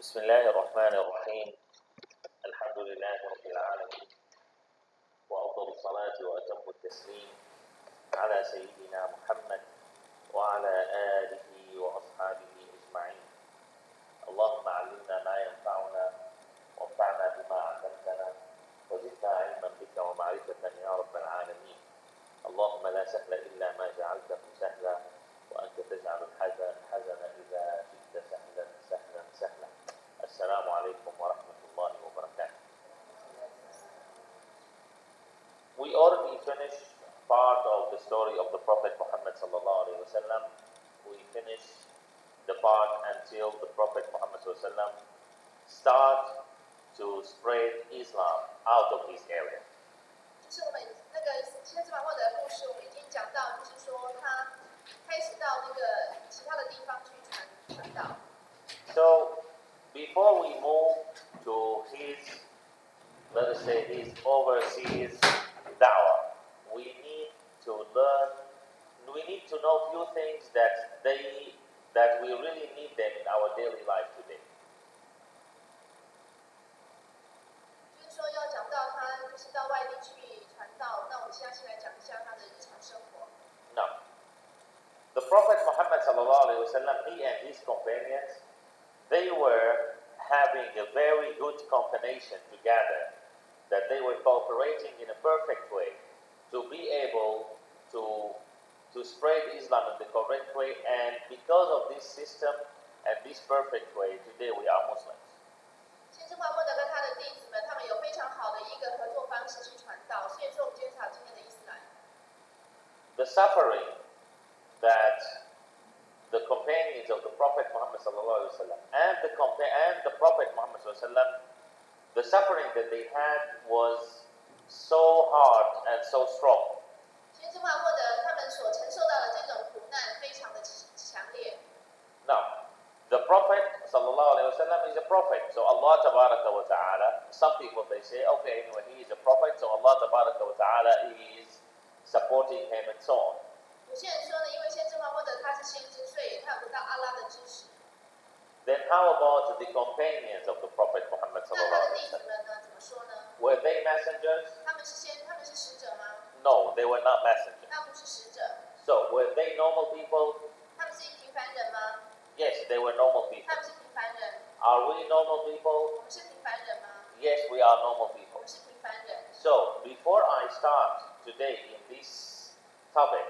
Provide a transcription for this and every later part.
بسم الله الرحمن الرحيم الحمد لله رب العالمين وأفضل الصلاة وأتم التسليم على سيدنا محمد وعلى آله وأصحابه أجمعين اللهم علمنا ما ينفعنا وانفعنا بما علمتنا وزدنا علما بك ومعرفة يا رب العالمين اللهم لا سهل إلا ما جعلته سهلا وأنت تجعل الحزن إذا شئت سهلا سهلا سهلا السلام عليكم ورحمة الله وبركاته. We already finished part of the story of the Prophet Muhammad sallallahu alaihi wasallam. We finished the part until the Prophet Muhammad sallallahu alaihi wasallam start to spread Islam out of this area. 就是我们那个先知穆罕默德的故事，我们已经讲到，就是说他开始到那个其他的地方去传道。So before we move to his, let us say, his overseas da'wah, we need to know a few things that we really need them in our daily life today. 就是说要讲到他就是到外地去传道，那我们现在先来讲一下他的日常生活。Now, the Prophet Muhammad sallallahu alaihi wasallam, he and his companions, they were having a very good combination together, that they were cooperating in a perfect way to be able to spread Islam in the correct way, and because of this system and this perfect way, today we are Muslims. 先知穆罕默德跟他的弟子们，他们有非常好的一个合作方式去传道，所以说我们今天才有今天的伊斯兰。The suffering that the companions of the Prophet Muhammad sallallahu alaihi wasallam and the Prophet Muhammad sallallahu alaihi wasallam, the suffering that they had was so hard and so strong. 先知穆罕默德他们所承受到的这种苦难非常的强烈。Now, the Prophet sallallahu alaihi wasallam is a prophet, so Allah tabaraka wa ta'ala. Some people they say, okay, anyway, he is a prophet, so Allah tabaraka wa ta'ala is supporting him and so on. 有些人说呢，因为先知穆罕默德他是先知，所以他有得到阿拉的支持。Then how about the companions of the Prophet Muhammad 那他 sallallahu 的 alaihi 弟子 wasallam? 们呢？怎么说呢？ Were they messengers? 他们是使者吗？ No, they were not messengers. 他不是使者。So, were they normal people? 他们是平凡人吗？ Yes, they were normal people. 他们是平凡人。Are we normal people? 我们是平凡人吗？ Yes, we are normal 我 people. 们是平凡人。 So, before I start today in this topic,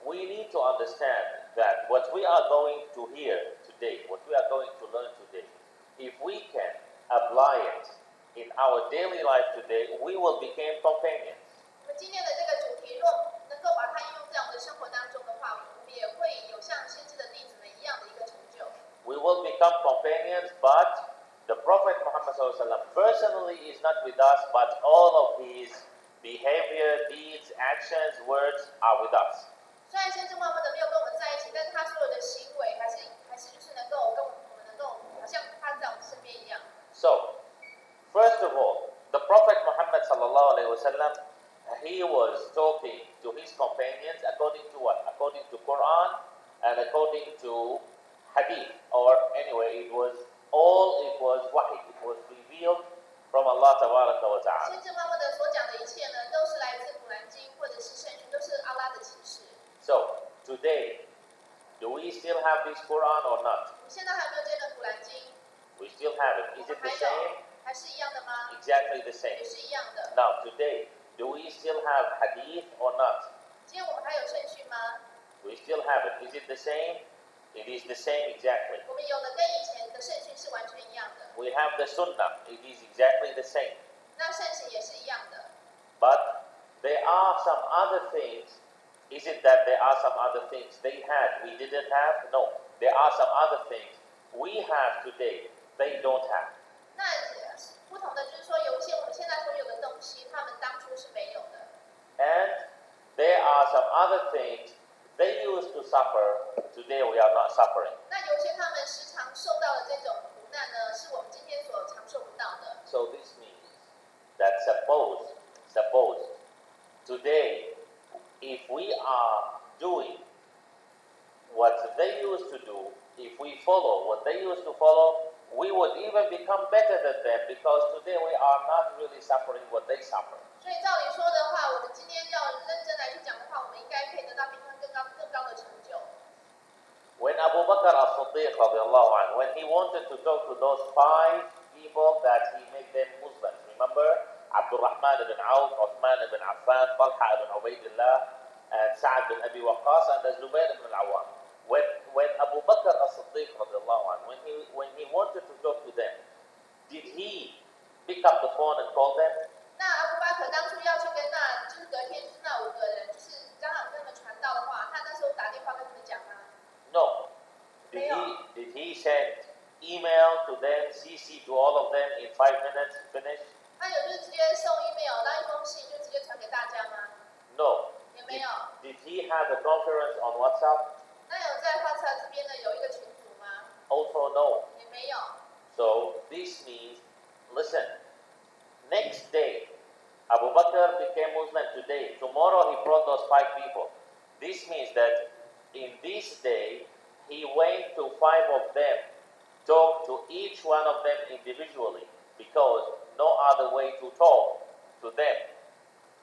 we need to understand that what we are going to hear today, what we are going to learn today, if we can apply it in our daily life today, we will become companions. 我们今天的这个主题，若能够把它应用在我们的生活当中的话，我们也会有像先知的弟子们一样的一个成就。We will become companions, but the Prophet Muhammad ﷺ personally is not with us, but all of his behavior, deeds, actions, words are with us. 虽然先知穆罕默德没有跟我们在一起，但是他所有的行为还是就是能够跟我们能够好像他在我们身边一样。So, first of all, the Prophet Muhammad ﷺ, he was talking to his companions according to what? According to Quran and according to Hadith, or anyway, it was wahi. It was revealed from Allah Tabaraka wa Ta'ala. 先知穆罕默德所讲的一切呢，都是来自古兰经或者是圣经，都是阿拉的启示。So, today, do we still have this Quran or not? 我们现在还有没有这本古兰经？ We still have it. 我 Is 们 it the 还有， same? 还是一样的吗？ Exactly the same. 也是一样的。 Now, today, do we still have Hadith or not? 今天我们还有圣训吗？ We still have it. Is it the same? It is the same exactly. 我们有的跟以前的圣训是完全一样的， We have the Sunnah. It is exactly the same. 那圣行也是一样的。 But there are some other things. Is it that there are some other things they had we didn't have? No. There are some other things we have today they don't have. 那不同的就是说，有一些我们现在所有的东西，他们当初是没有的。 And there are some other things they used to suffer. Today we are not suffering. 那有一些他们时常受到的这种苦难呢，是我们今天所常受不到的。 So this means that suppose today if we are doing what they used to do, if we follow what they used to follow, we would even become better than them because today we are not really suffering what they suffer. 所以照你说的话，我们今天要认真来去讲的话，我们应该可以得到比他们更高的成就。When Abu Bakr as-Siddiq radiallahu anhu, when he wanted to talk to those 5 people that he made them Muslims, remember? Abdul Rahman ibn Auf, Uthman ibn Affan, Talha ibn Ubaidillah, and Sa'ad bin Abi Waqqas, and Zubayr ibn al-Awwam. When Abu Bakr as-Siddiq radiallahu anhu, when he wanted to talk to them, did he pick up the phone and call them? 那阿布巴可当初要去跟就是隔天就是那5个人，就是刚好跟他们传道的话，他那时候打电话跟他们讲吗？ No. Did he send email to them, CC to all of them in 5 minutes, finish? 他有就是直接送 email， 然后一封信就直接传给大家吗？ No. 也没有。Did he have a conference on WhatsApp? 那有在WhatsApp这边呢有一个群组吗？ Also no. 也没有。So this means, listen, next day, Abu Bakr became Muslim today. Tomorrow he brought those 5 people. This means that in this day, he went to 5 of them, talked to each one of them individually, because no other way to talk to them.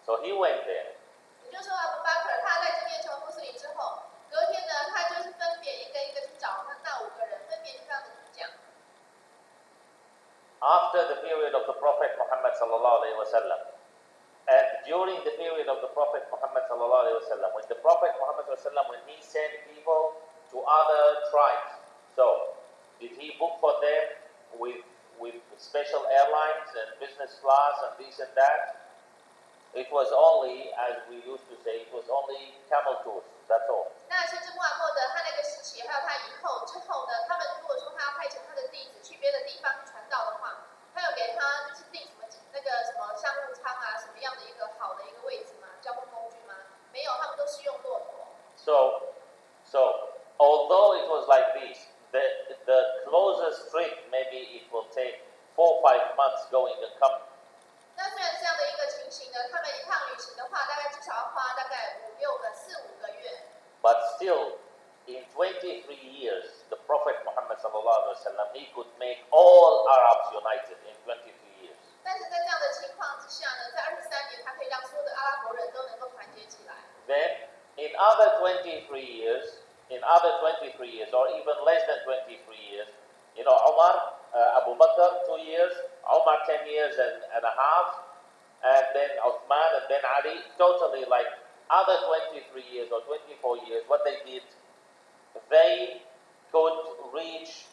So he went there. 也就是说，阿布巴克他在这边成为穆斯林之后，隔天呢，他就是分别一个一个去找那5个人，分别就这样子讲。After the period of the Prophet Muhammad sallallahu alaihi wasallam, and during the period of the Prophet Muhammad sallallahu alaihi wasallam, when the Prophet Muhammad sallallahu alaihi wasallam, when he sent people to other tribes, so did he book for them with special airlines and business class and this and that? It was only, as we used to say, it was only camel tours. That's all. 那先知穆罕默德他那个时期，还有他之后呢，他们如果说他要派遣他的弟子去别的地方去传道的话，他有给他就是订什么那个什么商务舱啊，什么样的一个好的一个位置吗？交通工具吗？没有，他们都是用骆驼。So although it was like this, the closest trip maybe it will take 4 or 5 months going and coming. 那虽然这样的一个情形呢，他们一趟旅行的话，大概至少要花大概4、5个月。But still, in 23 years, the Prophet Muhammad sallallahu alaihi wasallam, he could make all Arabs united in 23 years. 但是在这样的情况之下呢，在23年，他可以让所有的阿拉伯人都能够团结起来。Then, in other 23 years, or even less than 23 years, Umar, Abu Bakr 2 years, Umar 10 years and a half, and then Uthman and then Ali, totally like other 23 years or 24 years, what they did, they could reach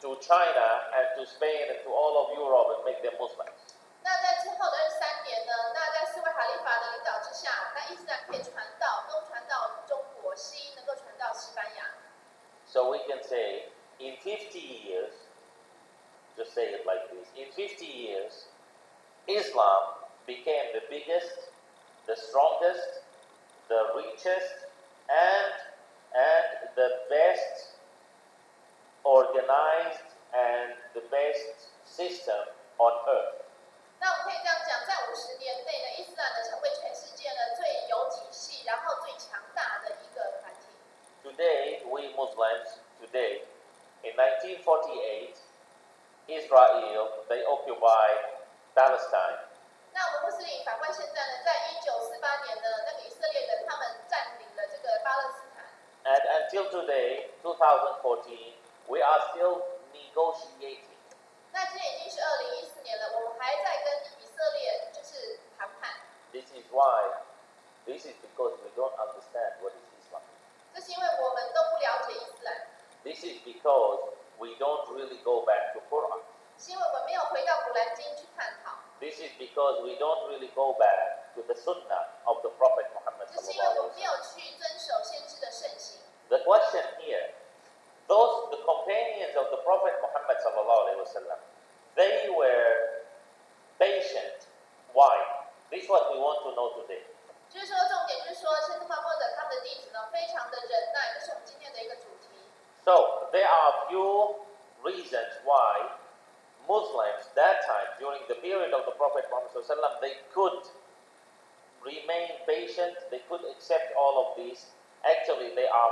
to China and to Spain and to all of Europe and make them Muslims. 那在之后的23年呢，那在4位哈利法的领导之下，那伊斯兰可以传到东传到中国，西能够传到西班牙。So we can say, in 50 years, just say it like this, in 50 years, Islam became the biggest, the strongest, the richest, and the best organized and the best system on earth. 那我们可以这样讲，在50年内呢，伊斯兰呢成为全世界呢最有体系，然后最强大的一个团体。Today, we Muslims, in 1948, Israel, they occupied Palestine. 那我们穆斯林反观现在呢，在1948年呢，那个以色列人他们占领了这个巴勒斯坦。And until today, 2014, we are still negotiating. 那今年已经是2014年了，我们还在跟以色列就是谈判。This is because we don't understand what is Islam. 这是因为我们都不了解伊斯兰。This is because we don't really go back to Quran. 是因为我们没有回到古兰经去探讨。This is because we don't really go back to the Sunnah of the Prophet Muhammad 这是因为我们没有去遵守先知的圣行。The question here, the companions of the Prophet Muhammad sallallahu alaihi wasallam, they were patient. Why? This is what we want to know today. 就是说，重点就是说，先知穆罕默德他们的弟子呢，非常的忍耐，这是我们今天的一个主题。So there are a few reasons why Muslims that time, during the period of the Prophet Muhammad sallallahu alaihi wasallam, they could remain patient. They could accept all of these. Actually, there are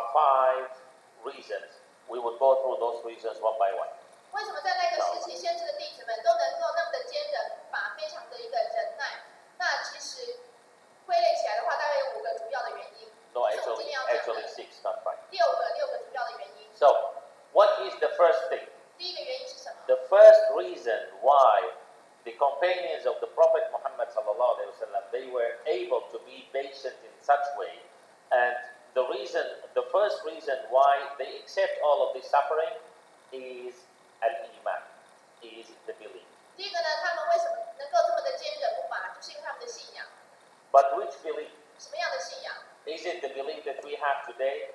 5 reasons. We would go through those reasons one by one. 为什么在那个时期，先知的弟子们都能够那么的坚忍不拔，非常的一个忍耐？那其实归类起来的话，大概有5个主要的原因。No, actually 6, not 5. 6个主要的原因。So, what is the first thing? 第一个原因是什么？ The first reason why the companions of the Prophet Muhammad sallallahu alaihi wasallam they were able to be patient in such way, and the first reason why they accept all of this suffering is al-iman, is the belief. 第一个呢，他们为什么能够这么的坚忍不拔，就是因为他们的信仰。But which belief? 什么样的信仰？ Is it the belief that we have today?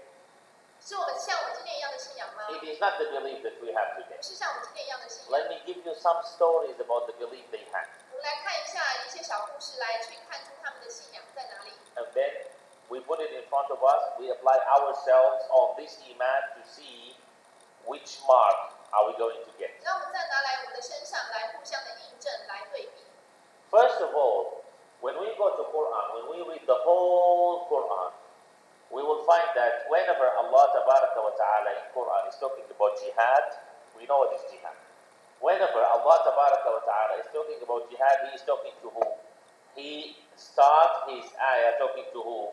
是我们像我们今天一样的信仰吗？ It is not the belief that we have today. 不是像我们今天一样的信仰。 Let me give you some stories about the belief they had. 我们来看一下一些小故事，来去看出他们的信仰在哪里。 And then we put it in front of us. We apply ourselves on this iman to see which mark are we going to get. 然后我们再拿来我们的身上来互相的印证，来对比。 First of all, when we go to Quran, when we read the whole Quran, we will find that whenever Allah Tabaraka wa Ta'ala in Quran is talking about jihad, we know what is jihad. Whenever Allah Tabaraka wa Ta'ala is talking about jihad, He is talking to who? He starts his ayah talking to who?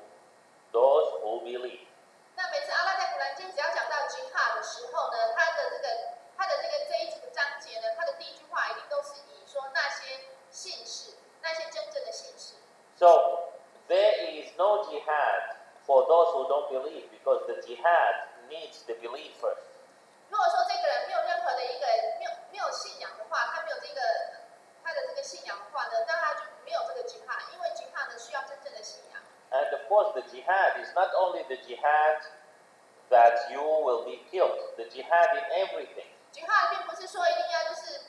Those who believe. 那每次阿拉在古兰经只要讲到 jihad 的时候呢，他的这一个章节呢，他的第一句话一定都是以说那些信士，那些真正的信士。 So there is no jihad for those who don't believe, because the jihad needs the belief first. 如果说这个人没有任何的一个没有信仰的话，他没有他的这个信仰的话呢，那他就没有这个 jihad， 因为 jihad 呢需要真正的信仰。 And of course, the jihad is not only the jihad that you will be killed, the jihad in everything. jihad 并不是说一定要就是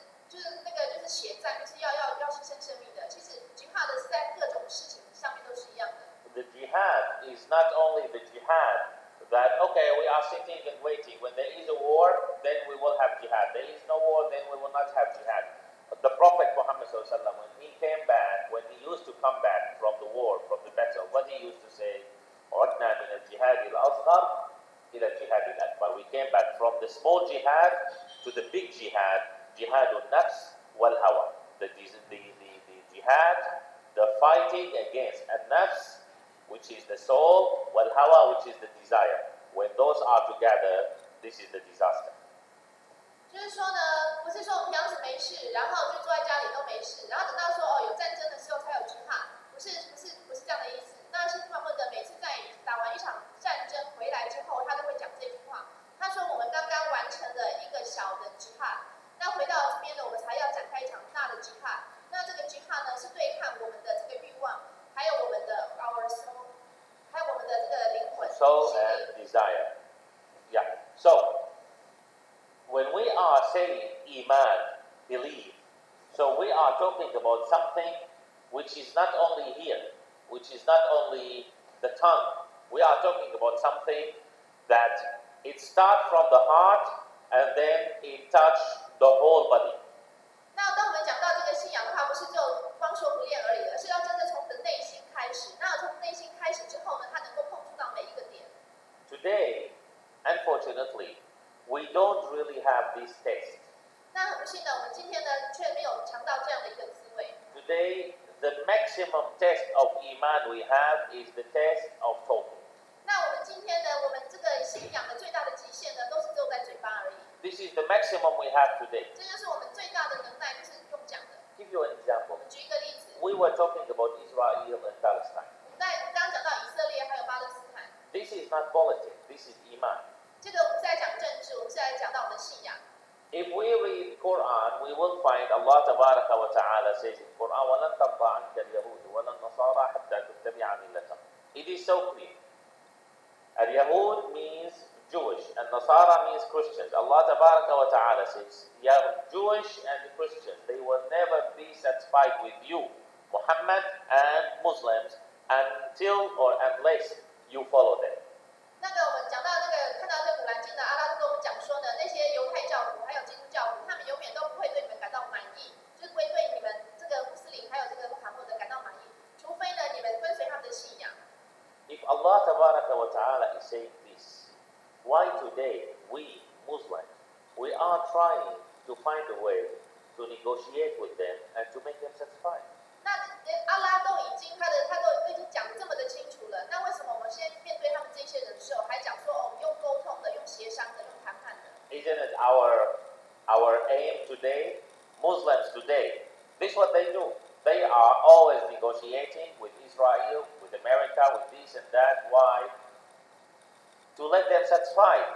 血战，就是要牺牲生命的。其实 jihad 的是在各种事情上面都是一样的。 The jihad is not only the jihad that, okay, we are sitting and waiting. When there is a war, then we will have jihad. There is no war, then we will not have jihad. The Prophet Muhammad ﷺ, when he came back, when he used to come back from the war, from the battle, what he used to say, عُدْنَا مِنَ الْجِهَادِ الْأَصْغَرِ إِلَى الْجِهَادِ الْأَكْبَرِ. We came back from the small jihad to the big jihad, jihad al-nafs wal-hawa. The jihad, the fighting against al-nafs, which is the soul, wal-hawa, which is the desire. When those are together, this is the disaster. 就是说呢，不是说我们平时没事，然后就坐在家里都没事，然后等到说有战争的时候才有 jihad， 不是这样的意思。那先知穆罕默德每次在打完一场战争回来之后，他都会讲这句话。他说我们刚刚完成了一个小的 jihad， 那回到这边呢，我们才要展开一场大的 jihad。那这个 jihad 呢是对抗我们的这个欲望，还有我们的 our soul， 还有我们的这个灵魂。Soul and desire. Yeah. So when we are saying iman, believe, so we are talking about something which is not only here, which is not only the tongue. We are talking about something that it starts from the heart and then it touches the whole body. 那当我们讲到这个信仰的话，不是就光说不练而已，而是要真的从你的内心开始。那从内心开始之后呢，它能够碰触到每一个点。Today, unfortunately, we don't really have this taste. 那很不幸的，我们今天呢却没有尝到这样的一个滋味。 Today, the maximum test of iman we have is the test of talking. 那我们今天呢，我们这个信仰的最大的极限呢，都是只有在嘴巴而已。 This is the maximum we have today. 这就是我们最大的能耐，就是用讲的。Give you an 我 example. 们举一个例子， We were talking about Israel and Palestine. 我们刚刚讲到以色列还有巴勒斯坦， This is not politics, this is iman. 这个我们是在讲政治，我们是在讲到我们的信仰。 If we read Quran, we will find Allah Tabaraka wa Ta'ala says in Quran, وَلَنْ تَرْضَى عَنْكَ الْيَهُودُ وَلَا النَّصَارَى حَتَّى تَتَّبِعَ مِلَّتَهُمْ. It is so clear. Al-Yahud means Jewish, and Nasara means Christians. Allah Tabaraka wa Ta'ala says, Jewish and Christians, they will never be satisfied with you, Muhammad and Muslims, until or unless you follow them. 那个我们讲到看到这古兰经的阿拉就跟我们讲说呢，那些犹太教徒还有基督教徒，他们永远都不会对你们感到满意，就是不会对你们这个穆斯林还有这个穆罕默德感到满意，除非呢你们跟随他们的信仰。 If Allah Tabaraka wa Ta'ala is saying this, why today we Muslims, we are trying to to find a way to negotiate with them and to make them satisfied. 那阿拉都已经他都已经讲得这么的清楚了，那为什么我们现在面对他们这些人的时候，还讲说我们用沟通的、用协商的、用谈判的？ Isn't it our aim today? Muslims today, this is what they do. They are always negotiating with Israel, with America, with this and that. Why? To let them satisfied.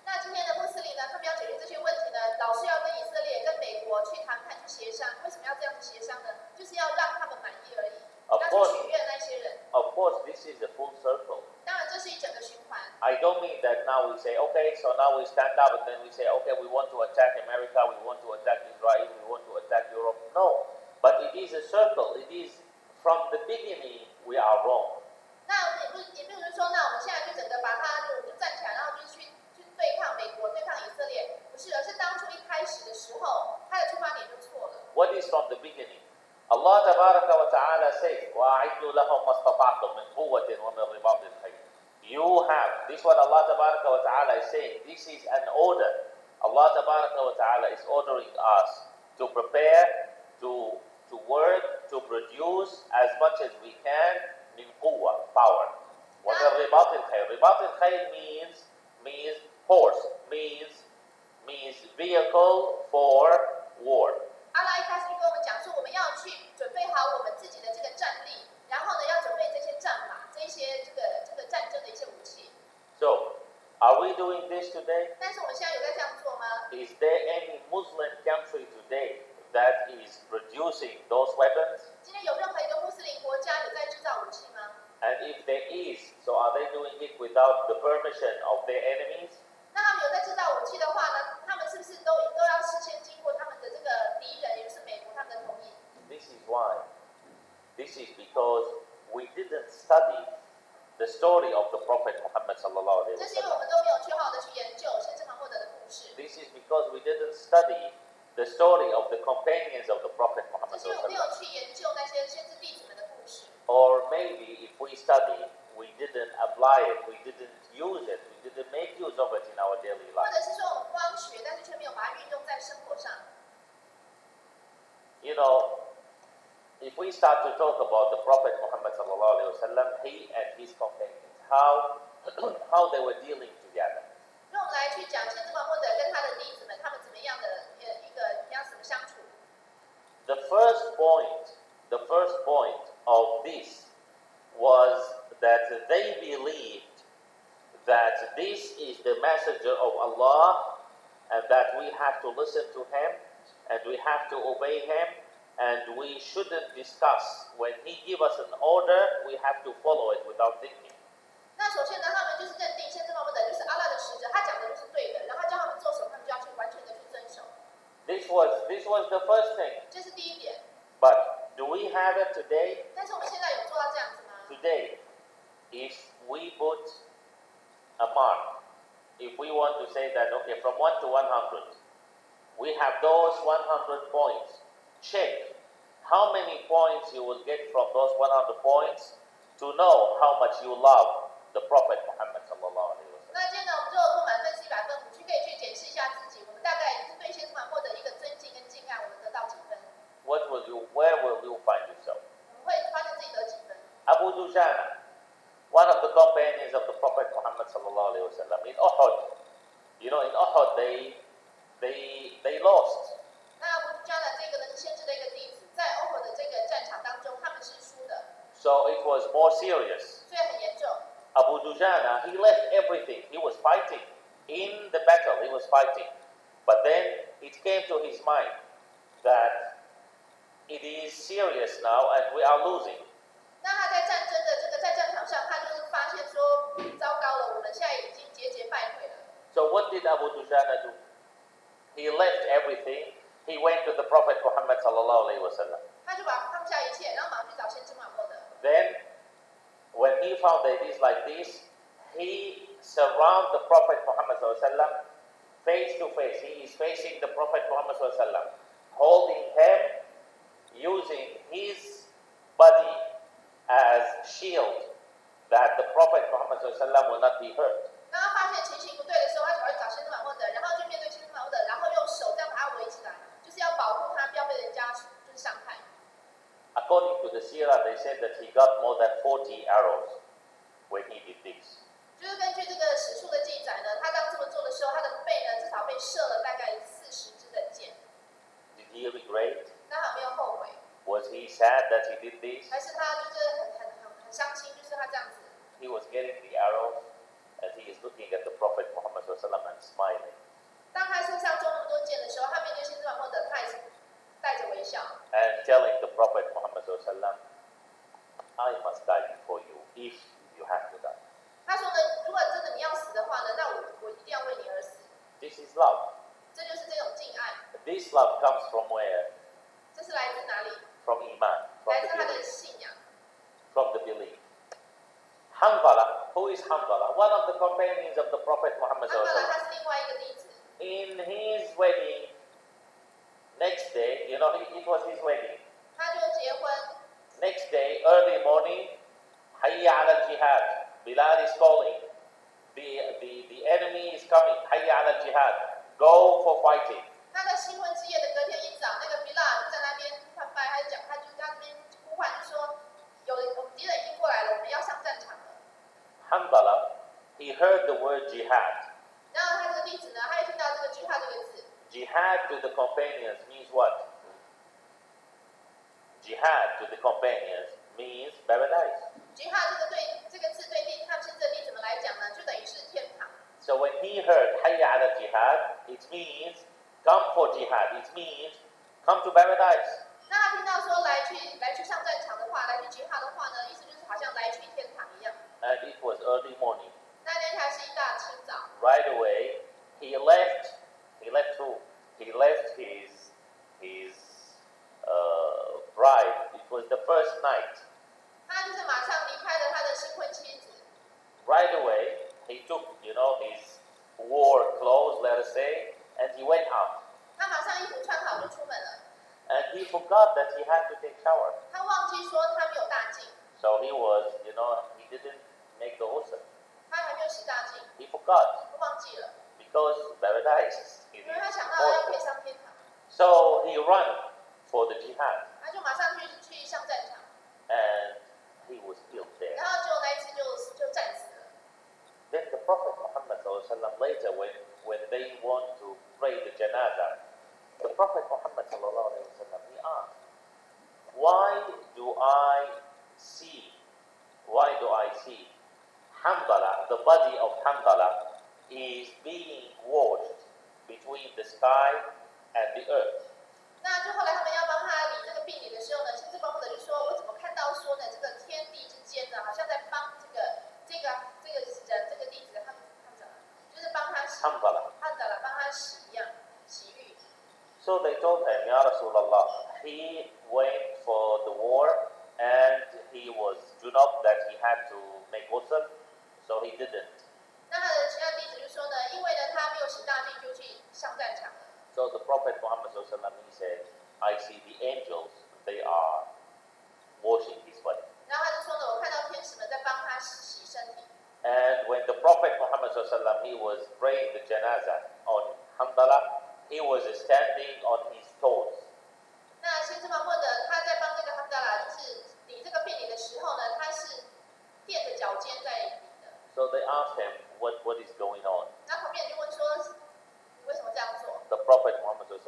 那今天的穆斯林呢，他们要解决这些问题呢，老是要跟以色列、跟美国去谈判、去协商。为什么要这样子协商呢？就是要让他们满意而已，要去取悦那些人。Of course, this is a full circle. 当然，这是一整个循环。I don't mean that now we say, okay, so now we stand up and then we say, okay, we want to attack America, we want to attack Israel, we want to attack Europe. No, but it is a circle. It is from the beginning we are wrong. 那也不是说，那我们现在就整个把它，我们就站起来，然后就去对抗美国、对抗以色列，不是，而是当初一开始的时候，它的出发点就错了。What is from the beginning? Allah tabaraka wa ta'ala says, وَأَعِدُّوا لَهُمْ مَا اسْتَطَعْتُم مِّن قُوَّةٍ وَمِن رِّبَاطِ الْخَيْلِ. You have, this is what Allah tabaraka wa ta'ala is saying. This is an order. Allah tabaraka wa ta'ala is ordering us to prepare, to work, to produce as much as we can min quwwa, power. وَمِن رِّبَاطِ الْخَيْلِ. رِبَاطِ الْخَيْلِ means horse, means vehicle for war. 阿拉一开始就跟我们讲说，我们要去准备好我们自己的这个战力，然后呢，要准备这些战马，这些这个战争的一些武器。So, are we doing this today? 但是我们现在有在这样做吗？ Is there any Muslim country today that is producing those weapons? 今天有任何一个穆斯林国家有在制造武器吗？ And if there is, so are they doing it without the permission of their enemies? 那他们有在制造武器的话呢，他们是不是都要事先经过他们的这个敌人，也就是美国他们的同意？ This is why. This is because we didn't study the story of the Prophet Muhammad sallallahu alaihi 这是因为 wasallam. 我们都没有去好好的去研究先知穆罕默德的故事。 This is because we didn't study the story of the companions of the Prophet 这 Muhammad 是因为 sallallahu 我没 alaihi 有 wasallam. 去研究那些先知弟子们的故事。 Or maybe if we study, we didn't apply it, we didn't use it, we didn't make use of it in our daily 或 life. 者是说我们光学，但是却没有把它运用在生活上。 You know, if we start to talk about the Prophet Muhammad sallallahu alaihi wasallam, he and his companions, how they were dealing together. 让我们来去讲先知穆罕默德跟他的弟子们，他们怎么样的怎么相处。 The first point of this was that they believed that this is the messenger of Allah and that we have to listen to him and we have to obey him and we shouldn't discuss. When he gives us an order, we have to follow it without thinking. 那首先呢，他们就是认定先知穆罕默德就是阿拉的使者，他讲的就是对的，然后他叫他们做什么，他们就要去完全的去遵守。This was the first thing. 这是第一点。 But do we have it today? 但是我们现在有做到这样子吗？ Today, if we put a mark, if we want to say that, okay, from 1 to 100, we have those 100 points. Check how many points you will get from those 100 points to know how much you love the Prophet Muhammad sallallahu alaihi wasallam. 那今天呢，我们就不满分是100分，我们去可以去检视一下自己，我们大概是对先知穆罕默德一个尊敬跟敬爱，我们得到几分？ Where will you find yourself? 我们会发现自己得几分？ Abu Dujana, one of the companions of the Prophet Muhammad sallallahu alaihi wasallam, in Uhud. You know, in Uhud they lost. 那阿布加的这个呢是先知的一个弟子，在欧火的这个战场当中，他们是输的， So it was more serious. 所以很严重。 Abu Dujana, he left everything. He was fighting. In the battle, he was fighting. But then it came to his mind that it is serious now and we are losing. 那他在战争的这个在战场上，他就是发现说，糟糕了，我们现在已经节节败退了。 So what did Abu Dujana do? He left everything. He went to the Prophet Muhammad sallallahu alaihi wasallam. 他就把放下一切，然后马上去找先知穆罕默德。 Then, when he found that it is like this, he surrounded the Prophet Muhammad sallallahu alaihi wasallam face to face. He is facing the Prophet Muhammad sallallahu alaihi wasallam, holding him, using his body as shield, that the Prophet Muhammad sallallahu alaihi wasallam will not be hurt. 当他发现情形不对的时候，他就跑去找先知穆罕默德，然后就面对先知穆罕默德，然后用手这样把他围 they said that he got more than 40 arrows when he did this. 就是根据这个史书的记载呢，他当这么做的时候，他的背呢至少被射了大概40支的箭。Did he regret? 那他有没有后悔？ Was he sad that he did this? 还是他就是很伤心，就是他这样子？ He was getting the arrows and he is looking at the Prophet Muhammad and smiling. 当他身上中那么多箭的时候，他面对先知穆罕默德，他也是带着微笑。And telling the Prophet Muhammad I must die before you if you have to die. 他说呢，如果真的你要死的话呢，那我一定要为你而死。This is love. 这就是这种敬爱。This love comes from where? 这是来自哪里？ From Iman, 来自他的信仰。 from the belief. Hanbala, who is Hanbala? One of the companions of the Prophet Muhammad. 安巴拉他是另外一个例子。In his wedding, next day, it was his wedding. 他就结婚。Next day, early morning, Hayya ala al-jihad. Bilal is calling. The enemy is coming. Hayya ala al-jihad. Go for fighting. 他在新婚之夜的隔天一早，那个比拉就在那边欢拜，他就在那边呼唤说，我们敌人已经过来了，我们要上战场了。Hanbala, he heard the word jihad. 然后他这个例子呢，他也听到这个jihad这个字。Jihad to the companions means what? Jihad to the companions means paradise. jihad 这个字对他们现在例子们来讲呢，就等于是天堂。So when he heard Hayya ala al-jihad, it means come for jihad. It means come to paradise. 那他听到说来去上战场的话，来去jihad的话呢，意思就是好像来去天堂一样。And it was early morning. 那天还是一大清早。Right away, he left who? He left his bride. It was the first night. 他就是马上离开了他的新婚妻子。Right away, he took, his war clothes, let us say, and he went out. 他马上衣服穿好就出门了。And he forgot that he had to take shower. 他忘记说他没有大净。So he was, he didn't make the ghusl. 他还没有洗大净。He forgot 他忘记了。because paradise. 因为他想到要可以上天堂。So he ran for the jihad. 他就马上去上战场。And he was killed there. 然后就那一次就战死了。Then the Prophet Muhammad later, when they want to pray the janazah, the Prophet Muhammad he asked, why do I see Hanbala, the body of Hanbala, is being washed between the sky and the earth? 那就后来他们要帮他理这个病理的时候呢，先知穆罕默德就说：“我怎么看到说呢，这个天地之间呢，好像在帮这个人这个弟子，他们就是帮他洗，帮他洗一样，洗浴。” So they told him, Ya Rasulullah, he went for the war and he was junub that he had to make ghusl, so he didn't. 那他的其他弟子就说呢，因为呢他没有洗大净就去上战场了。So the Prophet Muhammad he said, I see the angels, they are washing his body. 然后他就说呢，我看到天使们在帮他洗身体。And when the Prophet Muhammad he was praying the janazah on Hanbala, he was standing on his toes. 那先知穆罕默德他在帮这个哈达拉，就是理这个病理的时候呢，他是垫着脚尖在理的。So they asked him, what is going on? 那旁边人就问说，你为什么这样做？ The Prophet Muhammad he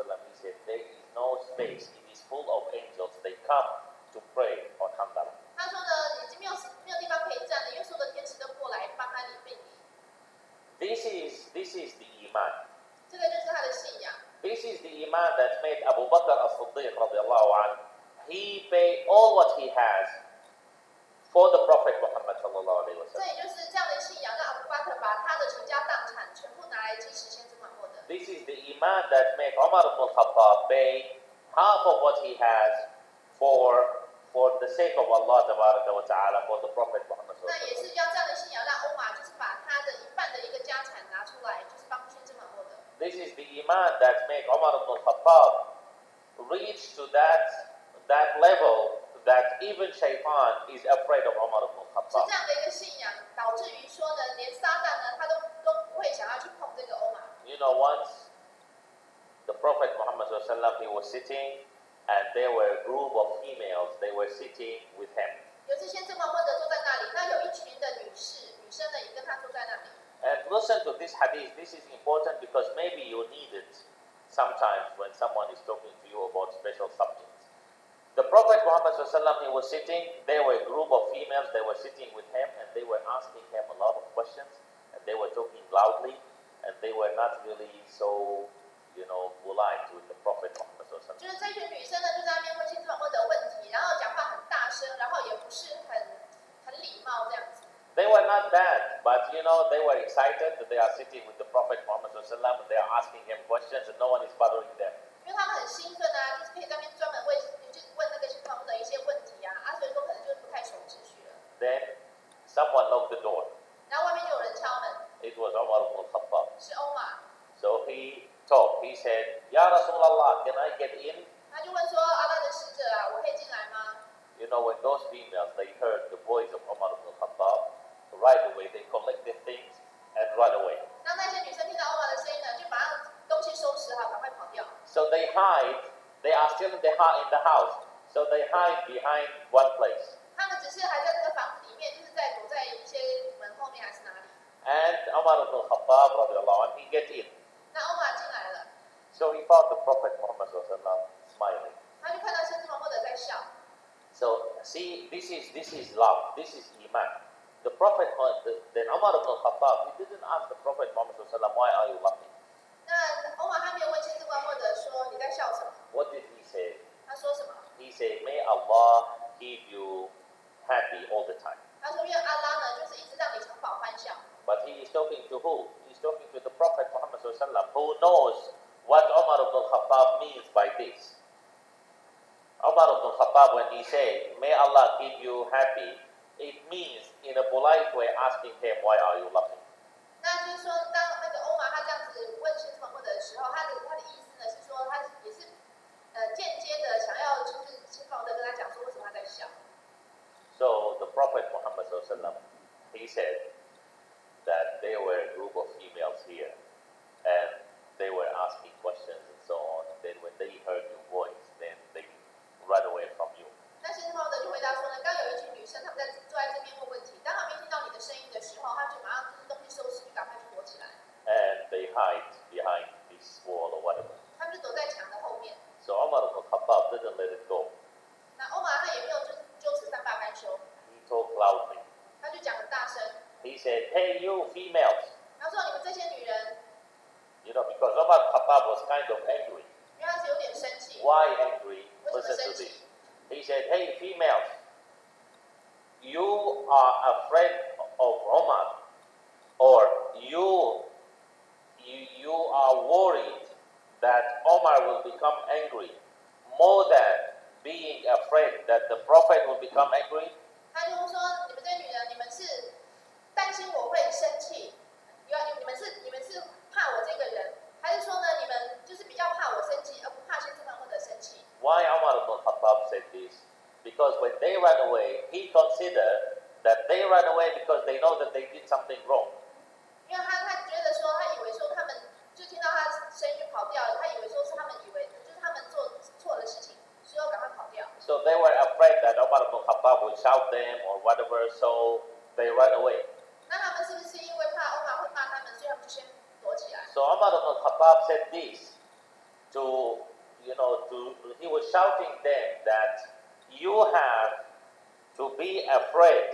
said, there is no space, it is full of angels, they come to pray on Hanbala. 他说呢，已经没有地方可以站了，因为所有的天使都过来帮他理病理。This is the iman. 这个就是他的信仰。This is the iman that made Abu Bakr as-Siddiq radiallahu anhu. He paid all what he has for the Prophet Muhammad sallallahu alaihi 这 wasallam. 也就是这样的信仰，让阿布巴克把他的全家荡产全部拿来支持先知穆罕默德。This is the iman that made Umar ibn al-Khattab pay half of what he has for the sake of Allah tabaraka wa ta'ala, for the Prophet Muhammad 那 sallallahu 也 alaihi 是要这样的信仰，让欧玛就是把他的一半的一个家产拿出来，就是帮先知穆罕默德。This is the iman that made Umar ibn al-Khattab reach to that level that even Shaitan is afraid of Umar ibn 是 al-Khattab. 这样的一个信仰，导致于说呢，连撒旦呢，他都不会想要去碰这个欧玛。Once the Prophet Muhammad he was sitting and there were a group of females, they were sitting with him. 有一次先知穆罕默德坐在那里，那有一群的女生呢也跟他坐在那里。And listen to this hadith. This is important because maybe you need it sometimes when someone is talking to you about special subjects. The Prophet Muhammad ﷺ, he was sitting, there were a group of females, they were sitting with him and they were asking him a lot of questions and they were talking loudly and they were not really so, polite with the Prophet Muhammad ﷺ. 就是这群女生呢，就在那边问先知穆罕默德问题，然后讲话很大声，然后也不是很礼貌这样子。They were not bad, but they were excited that they are sitting with the Prophet Muhammad ﷺ and they are asking him questions and no one is bothering them. 因为他们很兴奋啊，就是可以在那边专门问那个先知穆罕默德一些问题啊，所以说可能就不太守秩序了。Then someone knocked the door. 然后外面就有人敲门， It was Umar ibn al-Khattab. 是欧玛， So he talked. He said, Ya Rasulullah, can I get in? 他就问说阿拉的使者啊，我可以进来吗？ When those females, they heard the voice of Umar ibn al-Khattab, right away they collected things and run away. 当那些女生听到欧玛的声音呢，就把东西收拾好，赶快跑掉。So they hide. They are still in the house. So they hide behind one place. 他们只是还在那个房子里面，就是躲在一些门后面还是哪里。 And Umar ibn al-Khattab, radiallahu anhu, he get in. 那欧玛进来了， So he found the Prophet Muhammad smiling. 他就看到先知穆罕默德在笑。 So see, this is love. This is iman. The Prophet, then Umar ibn al-Khattab, he didn't ask the Prophet Muhammad why are you laughing? 那欧玛他没有问先知穆罕默德说你在笑什么？ What did he say? 他说什么？ He said, May Allah keep you happy all the time. 他说愿阿拉呢，就是一直让你常保欢笑。 But he is talking to who? He's talking to the Prophet Muhammad who knows what Umar ibn al-Khattab means by this. Umar ibn al-Khattab, when he said, May Allah keep you happy, it means in a polite way asking him, why are you laughing? 那就是说，当那个欧玛他这样子问先知穆罕默德的时候，他的意思呢是说，他也是间接的想要就是先知穆罕默德跟他讲说为什么他在笑。 So the Prophet Muhammad he said that there were a group of females here and they were asking questions and so on. Then when they heard your voice, then they run away from you. 那先知穆罕默德就回答说呢，刚有一群女生她们坐在这边问问题，当他们听到你的声音的时候，他就马上就是东西收拾，就赶快去躲起来。 And they hide behind this wall or whatever. 他们就躲在墙的后面。 So Umar ibn al-Khattab didn't let it go. 那欧玛他也没有就此善罢甘休， He talked loudly. 他就讲很大声， He said, Hey you females. 他说你们这些女人， Because Umar ibn al-Khattab was kind of angry. 因为他是有点生气。 Why angry? 为什么 Listen 生 to 气 this.？ He said, Hey females, you are afraid of Umar, or you are worried that Umar will become angry more than being afraid that the Prophet will become angry? 他就说你们这些女人，你们是担心我会生气，你们是怕我这个人，还是说呢你们就是比较怕我生气，而不怕先知穆罕默德生气？ Why Umar ibn al-Khattab said this? Because when they ran away, he considered that they ran away because they know that they did something wrong. 因为他觉得说，他以为说他们就听到他声音就跑掉了，他以为说是他们以为就是他们做错了事情，所以要赶快跑掉。 So they were afraid that Umar ibn al-Khattab would shout them or whatever, so they ran away. 那他们是不是因为怕欧玛会骂他们，所以他们就先躲起来？ So Umar ibn al-Khattab said this he was shouting them that you have to be afraid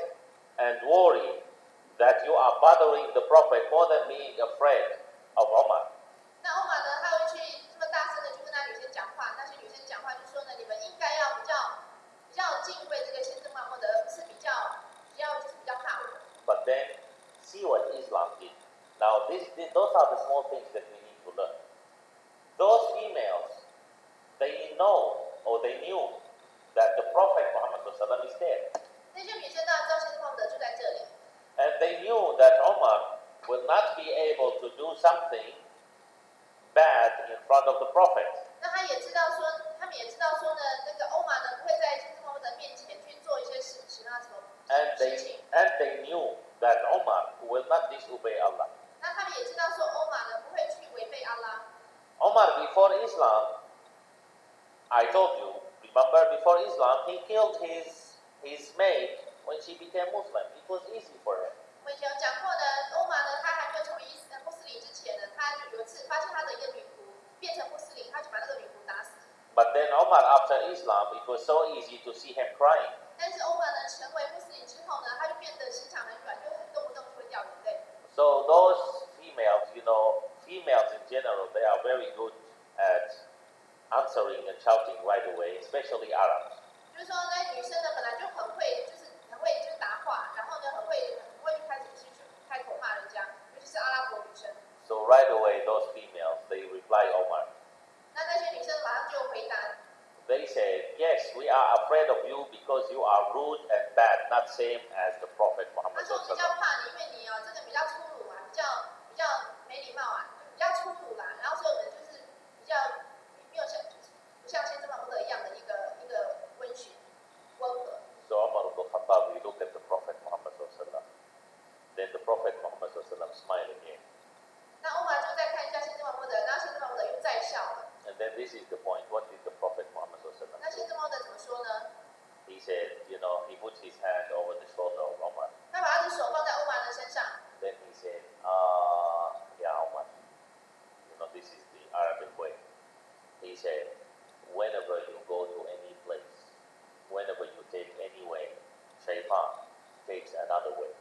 and worried that you are bothering the Prophet more than being afraid of Umar. 那欧玛呢，他会去这么大声的去跟那女生讲话，那些女生讲话就说呢，你们应该要比较敬畏这个先知穆罕默德，而不是比较怕我。 But then see what Islam did. Now those are the small things that we need to learn. Those females, they know or they knew that the Prophet Muhammad is there. 那些女生当然知道先知穆罕默德就在这里， And they knew that Umar will not be able to do something bad in front of the Prophet. 那他们也知道说呢，那个欧玛呢不会在先知穆罕默德面前去做一些其他什么 And 事情。 they knew that Umar will not disobey Allah. 那他们也知道说欧玛呢不会去违背阿拉。 Umar before Islam, I told you, Islam, he killed his maid when she became Muslim. It was easy for him. 我以前有讲过呢，欧玛呢，他还没有成为穆斯林之前呢，他就有一次发现他的一个女仆变成穆斯林，他就把那个女仆打死。But then Omar, after Islam, it was so easy to see him crying. 但是欧玛呢，成为穆斯林之后呢，他就变得心肠很软，就很动不动就会掉眼泪。So those females, females in general, they are very good at answering and shouting right away, especially Arabs. 就是说，那女生呢本来就很会，很会答话，然后呢很会开始去开口骂人家，尤其是阿拉伯女生。So right away, those females, they reply Omar. 那些女生马上就回答。They say, yes, we are afraid of you because you are rude and bad, not same as the Prophet Muhammad. 他说比较怕你，因为你这个比较粗鲁啊，比较没礼貌啊，比较粗鲁啦，然后所以我们就是比较没有不像先知穆罕默德一样的一个温驯温和。So Umar ibn Khattab, he looked at the Prophet Muhammad sallallahu. Then the Prophet Muhammad sallallahu smiled again. 那欧玛就再看一下先知穆罕默德，然后先知穆罕默德又再笑了。And then this is the point. What did the Prophet Muhammad sallallahu 那先知穆罕默德怎么说呢？ He said, he puts his hand over the shoulder of Omar. 他把他的手放在欧玛的身上。Then he said, yeah, Omar. This is the Arabic way. He said, whenever you go to any place, whenever you take any way, Shaitan takes another way.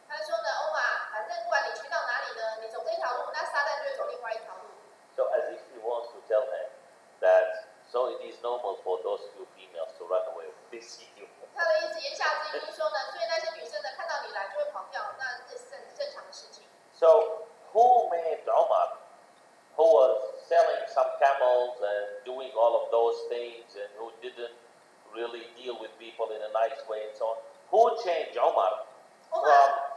他说呢，欧玛，反正不管你去到哪里呢，你走这条路，那撒旦就会走另外一条路。So as if he wants to tell him that, so it is normal for those two females to run away when they see you. 他的意思言下之意说呢，所以那些女生呢看到你来就会跑掉，那这是正常的事情。So who made Omar, who was selling some camels and doing all of those things and who didn't really deal with people in a nice way and so on, who changed Omar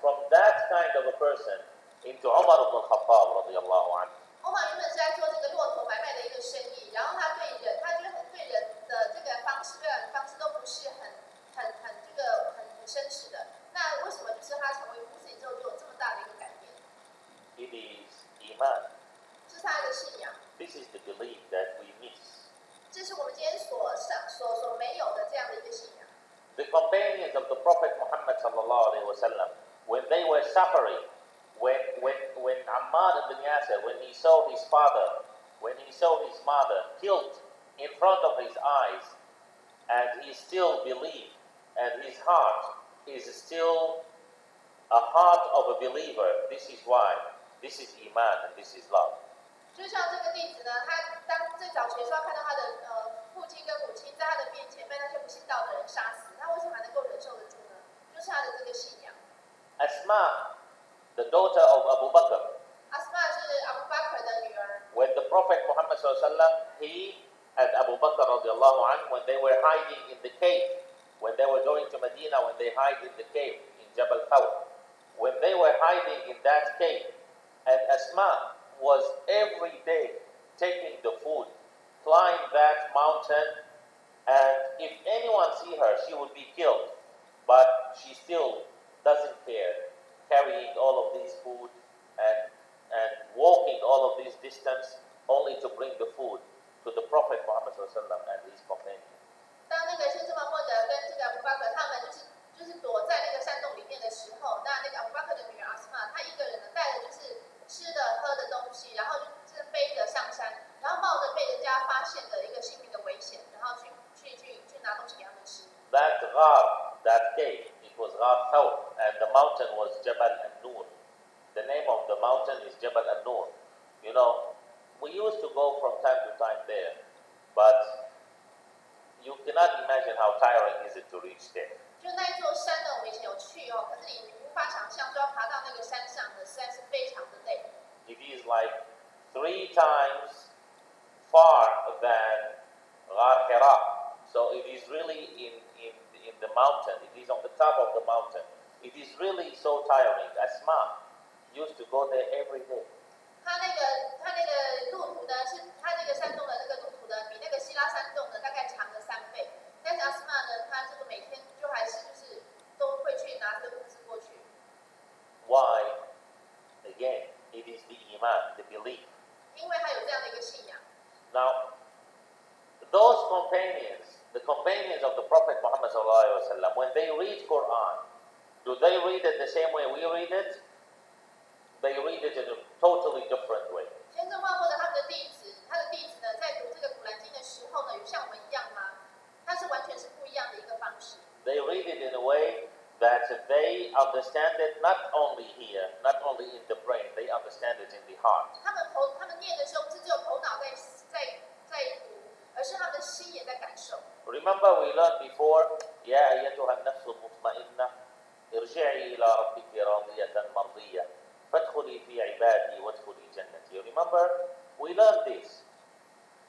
from that kind of a person into Omar ibn Khattab radiyallahu anhu? 欧玛原本是在做这个骆驼买卖的一个生意，然后他对人的这个方式都不是很绅士的。那为什么就是他成为穆斯林之后就有这么大的一个改变？ It is Iman. 这是他的信仰。This is the belief that we miss. 这是我们今天所没有的这样的一个信仰。The companions of the Prophet Muhammad sallallahu alaihi wasallam, when they were suffering, when Ammar ibn Yasir, when he saw his father, when he saw his mother killed in front of his eyes, and he still believed, and his heart is still a heart of a believer. This is why. This is Iman and this is love. 就像这个弟子呢，他当最早学时候看到他的父亲跟母亲在他的面前被那些不信道的人杀死，他为什么还能够忍受得住呢？就是他的这个信仰。Asma, the daughter of Abu Bakr. 阿斯玛是阿布巴克的女儿。When the Prophet Muhammad sallallahu alaihi wasallam, he and Abu Bakr radiallahu anhu, when they were hiding in the cave, when they were going to Medina, when they hide in the cave in Jabal Thawr, when they were hiding in that cave, and Asma was every day taking the food, climb that mountain, and if anyone see her, she would be killed. But she still doesn't care, carrying all of this food and walking all of this distance only to bring the food to the Prophet Muhammad and his companions. 当那个先知穆罕默德跟这个阿布巴克他们就是躲在那个山洞里面的时候，那个阿布巴克的女儿阿斯玛，她一个人呢带着就是吃的喝的东西，然后就是背着上山，然后冒着被人家发现的一个性命的危险，然后去拿东西给他们吃。That ghar, that cave, it was Ghar Thawr, and the mountain was Jabal An-Nur. The name of the mountain is Jabal An-Nur. We used to go from time to time there, but you cannot imagine how tiring is it to reach there. 就那一座山呢，我们以前有去哦，可是你无法想象，就要爬到那个山上的，实在是非常的累。It is like 3 times far than Ghar Hira. So it is really in the mountain. It is on the top of the mountain. It is really so tiring. Asma used to go there every day. 他那个路途呢，是他那个山洞的那个路途呢，比那个希拉山洞呢大概长了3倍。但是阿斯玛呢，他这个每天就还是就是都会去拿这个物资过去。Why? Again, it is the iman, the belief. 因为他有这样的一个信仰。Now, those companions, the companions of the Prophet Muhammad ﷺ, when they read Quran, do they read it the same way we read it? They read it in a totally different way. 先知穆罕默德他的弟子呢，在读这个古兰经的时候呢，有像我们一样吗？它是完全是不一样的一个方式。They read it in a way that they understand it not only here, not only in the brain, they understand it in the heart. 他们念的时候，不是只有头脑在读，而是他们的心也在感受。Remember we learned before, يا أيتها النفس المطمئنة ارجعي إلى ربك راضية مرضية فادخلي في عبادي وادخلي جنتي. You remember we learned this.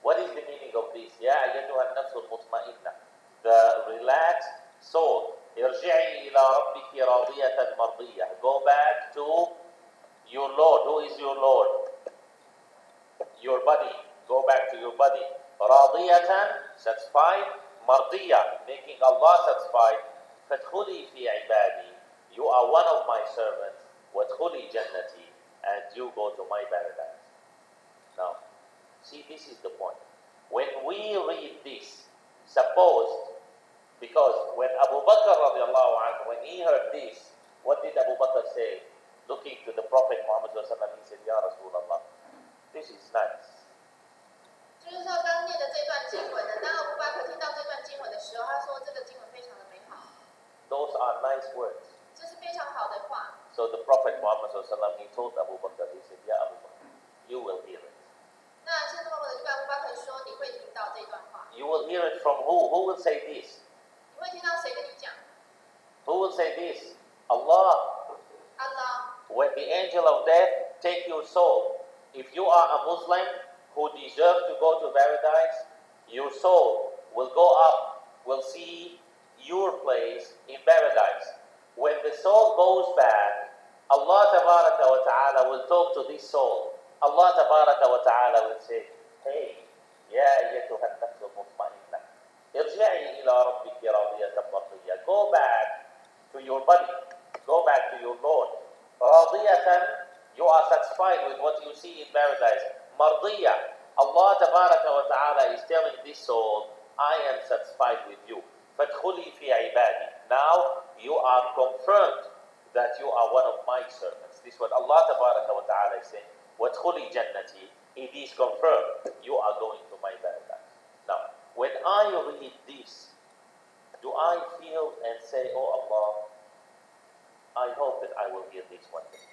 What is the meaning of this? يا أيتها النفس المطمئنة, the relaxed soul. ارجعي إلى ربك راضية مرضية. Go back to your Lord. Who is your Lord? Your body. Go back to your body. راضية, satisfied. مرضية, making Allah satisfied. فادخلي في عبادي. You are one of my servants. وادخلي جنتي, and you go to my paradise. Now, see, this is the point. When we read this, suppose, because when Abu Bakr radiallahu anhu, when he heard this, what did Abu Bakr say? Looking to the Prophet Muhammad sallallahu alaihi wasallam, he said, Ya Rasulullah, this is nice. 就是说，刚念的这段经文呢，当阿布巴克听到这段经文的时候，他说这个经文非常的美好。Those are nice words. 这是非常好的话。So the Prophet Muhammad sallallahu alaihi wasallam, he told Abu Bakr, he said, Ya Abu Bakr, you will hear it. 那先知穆罕默德就跟阿布巴克说，你会听到这段话。You will hear it from who? Who will say this? 你会听到谁跟你讲 Who will say this? Allah. ？Allah。When the angel of death take your soul, if you are a Muslim who deserve to go to paradise, your soul will go up, will see your place in paradise. When the soul goes back, Allah tabaraka wa ta'ala will talk to this soul. Allah tabaraka wa ta'ala will say, hey, ya ayyatuha an-nafs al-mutma'inna, irji'i ila rabbiki radiyatan mardiyya. Go back to your body, go back to your Lord. Radiyatan, you are satisfied with what you see in paradise. Mardiyya, Allah tabaraka wa ta'ala is telling this soul, I am satisfied with you. فَادْخُلِي فِي عِبَادِي. Now you are confirmed that you are one of my servants. This is what Allah tabaraka wa ta'ala is saying. وَادْخُلِي جَنَّتِي. It is confirmed you are going to my paradise. Now, when I read this, do I feel and say, oh Allah, I hope that I will hear this one day.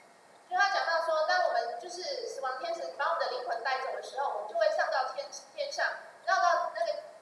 就他讲到说，当我们就是死亡天使把我们的灵魂带走的时候，我们就会上到天上，绕到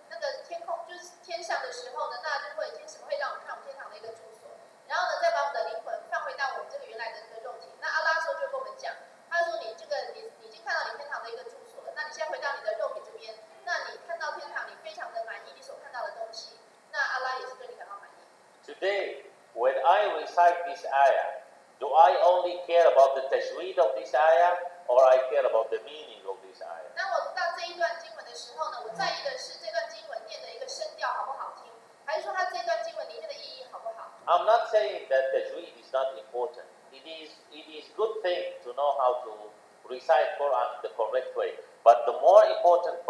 那个天空，就是天上的时候呢，那就会天使会让我们看我们天堂的一个住所，然后呢，再把我们的灵魂放回到我们这个原来的这个肉体。那阿拉说就跟我们讲，他说你已经看到你天堂的一个住所了，那你现在回到你的肉体这边，那你看到天堂，你非常的满意你所看到的东西，那阿拉也是对你感到满意。Today, when I recite this ayah, do I only care about the tajweed of this ayah, or I care about the meaning of this ayah? 当我读到这一段经文的时候呢，我在意的是这段经文念的一个声调好不好听，还是说它这段经文里面的意义好不好？ I'm not saying that tajweed is not important. It is good thing to know how to recite Quran the correct way. But the more important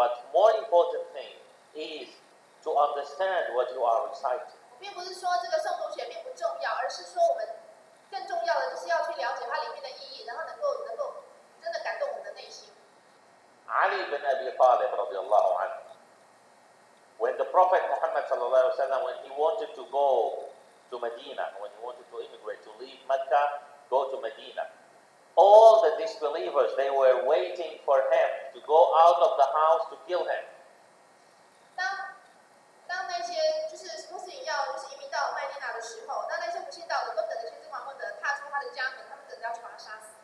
thing is to understand what you are reciting. 我并不是说这个诵读学并不重要，而是说我们更重要的就是要去了解它里面的意义，然后能够真的感动我们的内心。Ali bin Abi Talib radiallahu anhu, when the Prophet Muhammad sallallahu alaihi wasallam, when he wanted to go to Medina, when he wanted to immigrate, to leave Mecca, go to Medina, all the disbelievers, they were waiting for him to go out of the house to kill him. 当那些就是穆斯林要就是移民到麦地那的时候，那些不信道的都等着先知穆罕默德踏出他的家门，他们等着要去把他杀死。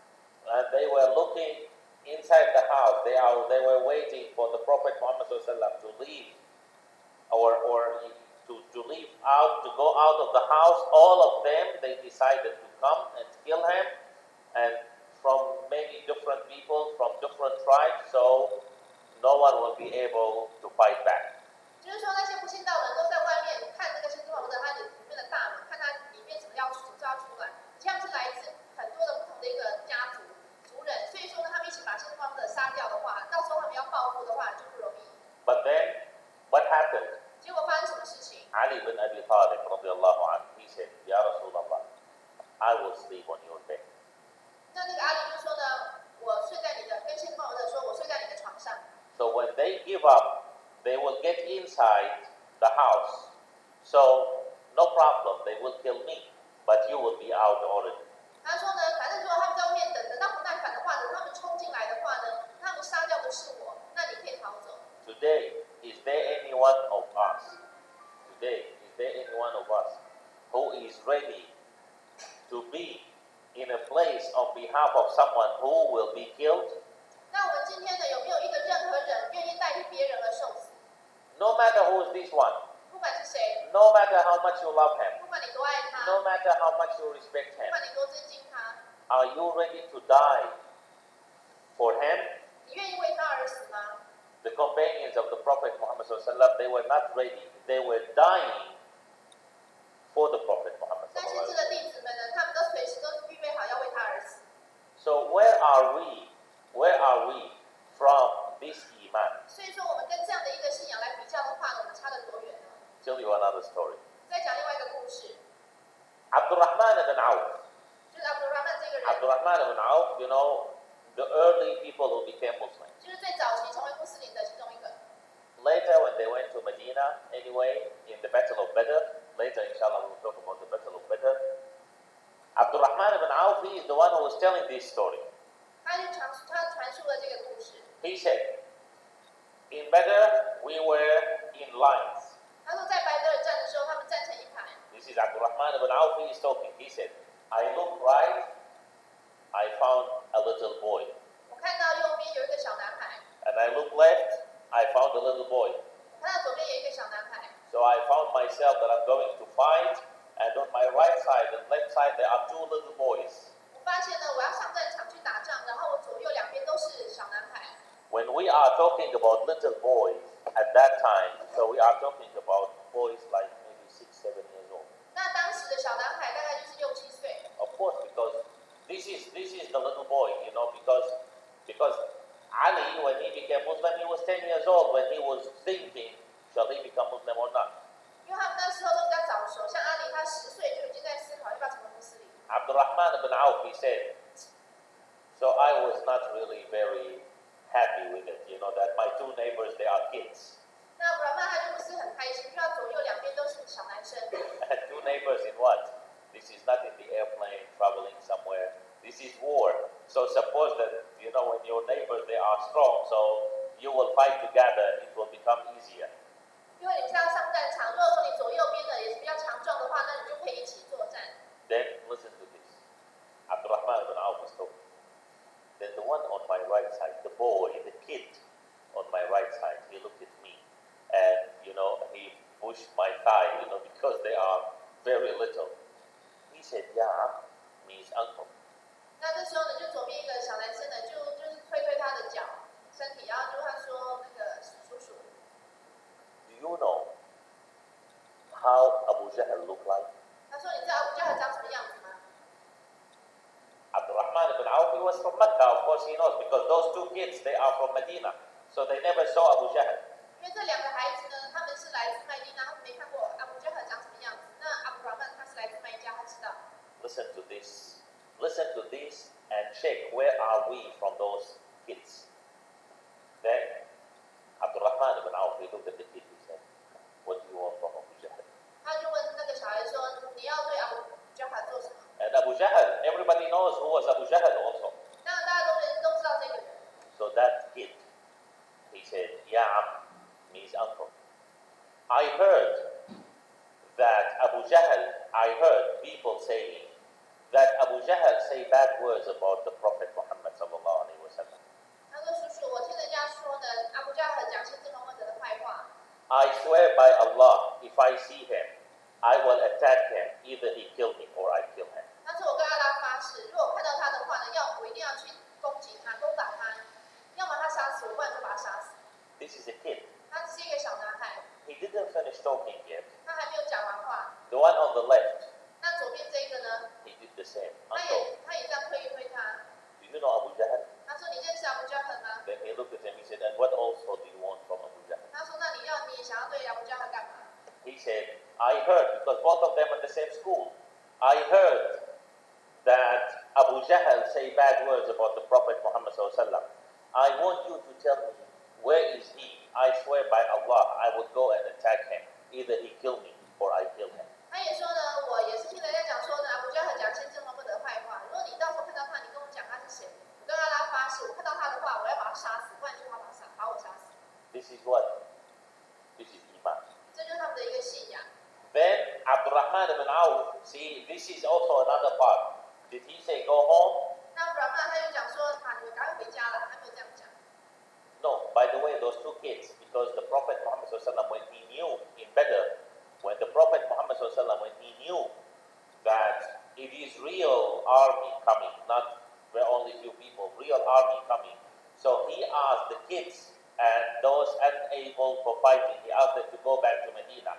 And they were looking inside the house. They were waiting for the Prophet Muhammad to leave, or to leave out, to go out of the house. All of them, they decided to come and kill him, and from many different people, from different tribes, so no one will be able to fight back. 就是说，那些不信道的人都在外面看那个先知穆罕默德他里面的大门，看他里面怎么要出来。这样是来自很多的不同的一个家族人，所以说呢，他们一起把先知穆罕默德杀掉的话，到时候他们要报复的话就不容易。But then, what happened? 结果发生什 they give up, they will get inside the house. So, no problem, they will kill me, but you will be out already. 他说呢，反正如果他们在外面等到不耐烦的话，等他们冲进来的话呢，他们杀掉的是我，那你可以逃走。Today, is there any one of us? Today, is there any one of us who is ready to be in a place on behalf of someone who will be killed? 那我们今天呢，有没有一个任何人愿意代替别人而受死？ No matter who is this one, 不管是谁， no matter how much you love him, 不管你多爱他， no matter how much you respect 不 him, 管你多尊敬他， are you ready to die for him? 你愿意为他而死吗？ The companions of the Prophet Muhammad SAW, they were not ready. They were dying for the Prophet Muhammad 但是这 SAW. 个弟子们呢，他们都随时都预备好要为他而死。 So where are we? Where are we from this iman? 所以说，我们跟这样的一个信仰来比较的话呢，我们差得多远呢？ Tell you another story. 再讲另外一个故事， Abdurrahman ibn Auf. 就是阿卜杜拉曼这个人， Abdurrahman ibn Auf, you know, the early people who became Muslim. 就是最早期成为穆斯林的其中一个。 Later, when they went to Medina, anyway, in the Battle of Badr, later, inshallah, we'll talk about the Battle of Badr. Abdurrahman ibn Auf, he is the one who was telling this story. 他传述了这个故事。 He said, in Badr, we were in lines. 他说，在白德尔战的时候，他们站成一排。 This is Abdurrahman ibn Auf, he is talking. He said, I looked right, I found a little boy. 我看到右边有一个小男孩， And I looked left, I found a little boy. 我看到左边有一个小男孩。 So I found myself that I'm going to fight, and on my right side and left side, there are two little boys. 我发现呢，我要上战场去打仗，然后我左右两边都是小男孩。 When we are talking about little boys at that time, so we are talking about boys like maybe 6, 7 years old. 那当时的小男孩大概就是6、7岁。 Of course, because this is the little boy, you know, because Ali, when he became Muslim, he was 10 years old when he was thinking, shall he become Muslim or not? 因为他们那时候都比较早熟，像阿里他10岁就已经在思考要不要成为穆斯林。 Abdurrahman ibn Auf, he said, so I was not really very happy with it, you know, that my two neighbors, they are kids. 那阿卜拉曼他就不是很开心，因为他左右两边都是小男生。 And two neighbors in what? This is not in the airplane traveling somewhere. This is war. So suppose that, you know, when your neighbors, they are strong, so you will fight together, it will become easier. 因为你是要上战场，如果说你左右边的也是比较强壮的话，那你就可以一起作战。 Then listen to this. Abdurrahman ibn Auf was talking. Then the one on my right side, the boy, the kid on my right side, he looked at me and, you know, he pushed my thigh, you know, because they are very little. He said, yeah, means uncle. 那这时候呢，就左边一个小男生呢，就是推他的脚身体，然后就他说那个叔叔。 Do you know how Abu Jahl looked like? 他说你知道阿布加尔长什么样子吗？ Abdurrahman ibn Auf, he was from Mecca, of course he knows, because those two kids, they are from Medina. So they never saw Abu Jahl. 因为这两个孩子呢，他们是来自麦地那，他们没看过阿布加尔长什么样子。那阿卜拉曼他是来自麦加，他知道。 Listen to this. Listen to this and check where are we from those kids. Then Abdurrahman ibn Auf, he looked at the kid, he said, what do you want from Abu Jahl? 他就问那个小孩说：“你要对阿布加尔做什么 And Abu Jahl, everybody knows who was Abu Jahl also.？” 当然，大家都知道这个人。 So that kid, he said, Ya Am, means uncle. I heard that Abu Jahl, I heard people saying that Abu Jahl say bad words about the Prophet Muhammad sallallahu alaihi wasallam. 他说：“叔叔，我听人家说呢，阿布加尔讲先知穆罕默德的坏话。 I swear by Allah, if I see him, I will attack him. Either he kill me or I kill him. 他说我跟阿拉发誓，如果我看到他的话呢，我一定要去攻击他，攻打他，要么他杀死我，不然就把他杀死。 This is a kid. 他只是一个小男孩， He didn't finish talking yet. 他还没有讲完话。 The one on the left, 那左边这个呢， he did the same. 他 Uncle, 也这样推一推他。 do you know Abu Jahl? 他说：“你认识阿布加尔吗 Then he looked at him, he said, and what also do you want from Abu Jahl?？” 他说：“那你想要对阿布加尔干嘛 He said, I heard, because both of them at the same school, I heard that Abu Jahl say bad words about the Prophet Muhammad sallallahu alaihi wasallam. I want you to tell me Where is he? I swear by Allah, I would go and attack him. Either he kill me or I kill him. 他也说呢，我也是听人家讲说呢，阿卜加很讲先知穆罕默德的坏话。如果你到时候看到他，你跟我讲他是谁，我跟阿拉发誓，我看到他的话，我要把他杀死，不然就他把我杀死。This is what? This is Iman. 这就是他们的一个信仰。Then Abdurrahman ibn Auf, see, this is also another part. Did he say go home? 那阿卜拉曼他又讲说，啊，你们赶快回家了，他没有这样讲。No, by the way, those two kids, because the Prophet Muhammad SAW, when he knew in Badr, when the Prophet Muhammad SAW, when he knew that it is real army coming, not only few people, real army coming, so he asked the kids and those unable for fighting, he asked them to go back to Medina.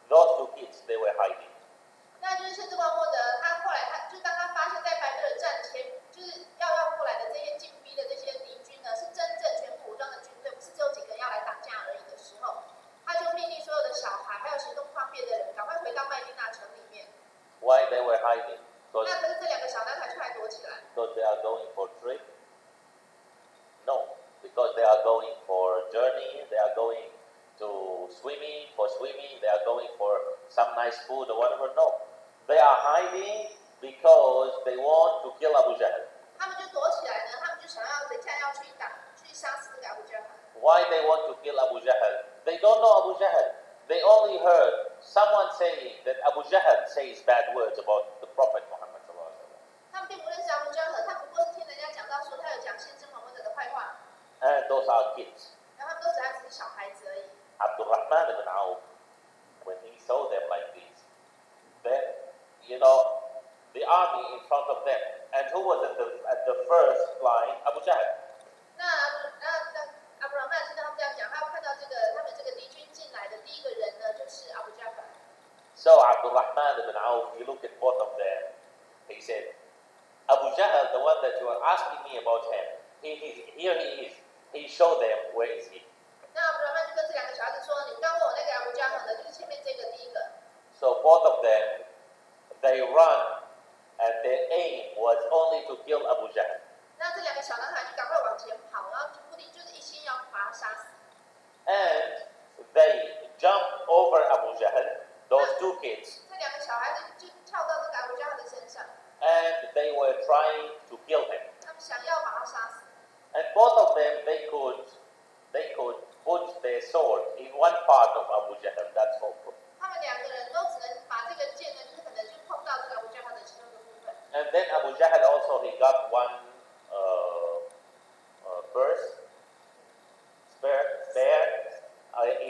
Those two kids, they were hiding. 那就是先知穆罕默德，他后来当他发现，在白勒战前，就是要过来的这些进逼的这些敌军呢，是真正全副武装的军队，不是只有几个人要来打架而已的时候，他就命令所有的小孩还有行动不方便的人，赶快回到麦地那城里面。Why they were hiding? 那可是这两个小男孩却还躲起来。Because they are going for trip? No, because they are going for a journey, they are going to swimming, they are going for some nice food or whatever. No, they are hiding because they want to kill Abu Jahl. 他们就躲起来呢，他们就想要等一下要去杀死这个阿布加罕。Why they want to kill Abu Jahl? They don't know Abu Jahl. They only heard someone saying that Abu Jahl says bad words about the Prophet Muhammad. 他们并不认识阿布加罕，他不过是听人家讲到说他有讲先知穆罕默德的坏话。And those are kids. 然后他们都只是小孩子而已。Abdurrahman ibn Auf, when he saw them like this, then, the army in front of them. And who was at the first line? Abu Jahl. 那阿布拉曼听到他们这样讲，他看到他们这个敌军进来的第一个人呢，就是阿布加罕。So Abdurrahman ibn Auf, he looked at both of them. He said, Abu Jahl, the one that you are asking me about him, here he is. He showed them where is he. 那阿布拉曼就跟这两个小孩子说：“你刚问我那个阿布加罕的，就是前面这个第一个。” So both of them, they run, and their aim was only to kill Abu Jahl. 那这两个小男孩就赶快往前跑，然后目的就是一心要把他杀死。And they jumped over Abu Jahl, those two kids, 这两个小孩子就跳到这个阿布加罕的身上， and they were trying to kill him. 他们想要把他杀死。 And both of them, they could put their sword in one part of Abu Jahl, that's all. 他们两个人都只能把这个剑呢，就是可能就碰到这个阿布加罕的其中一个部分。 And then Abu Jahl also, he got one spear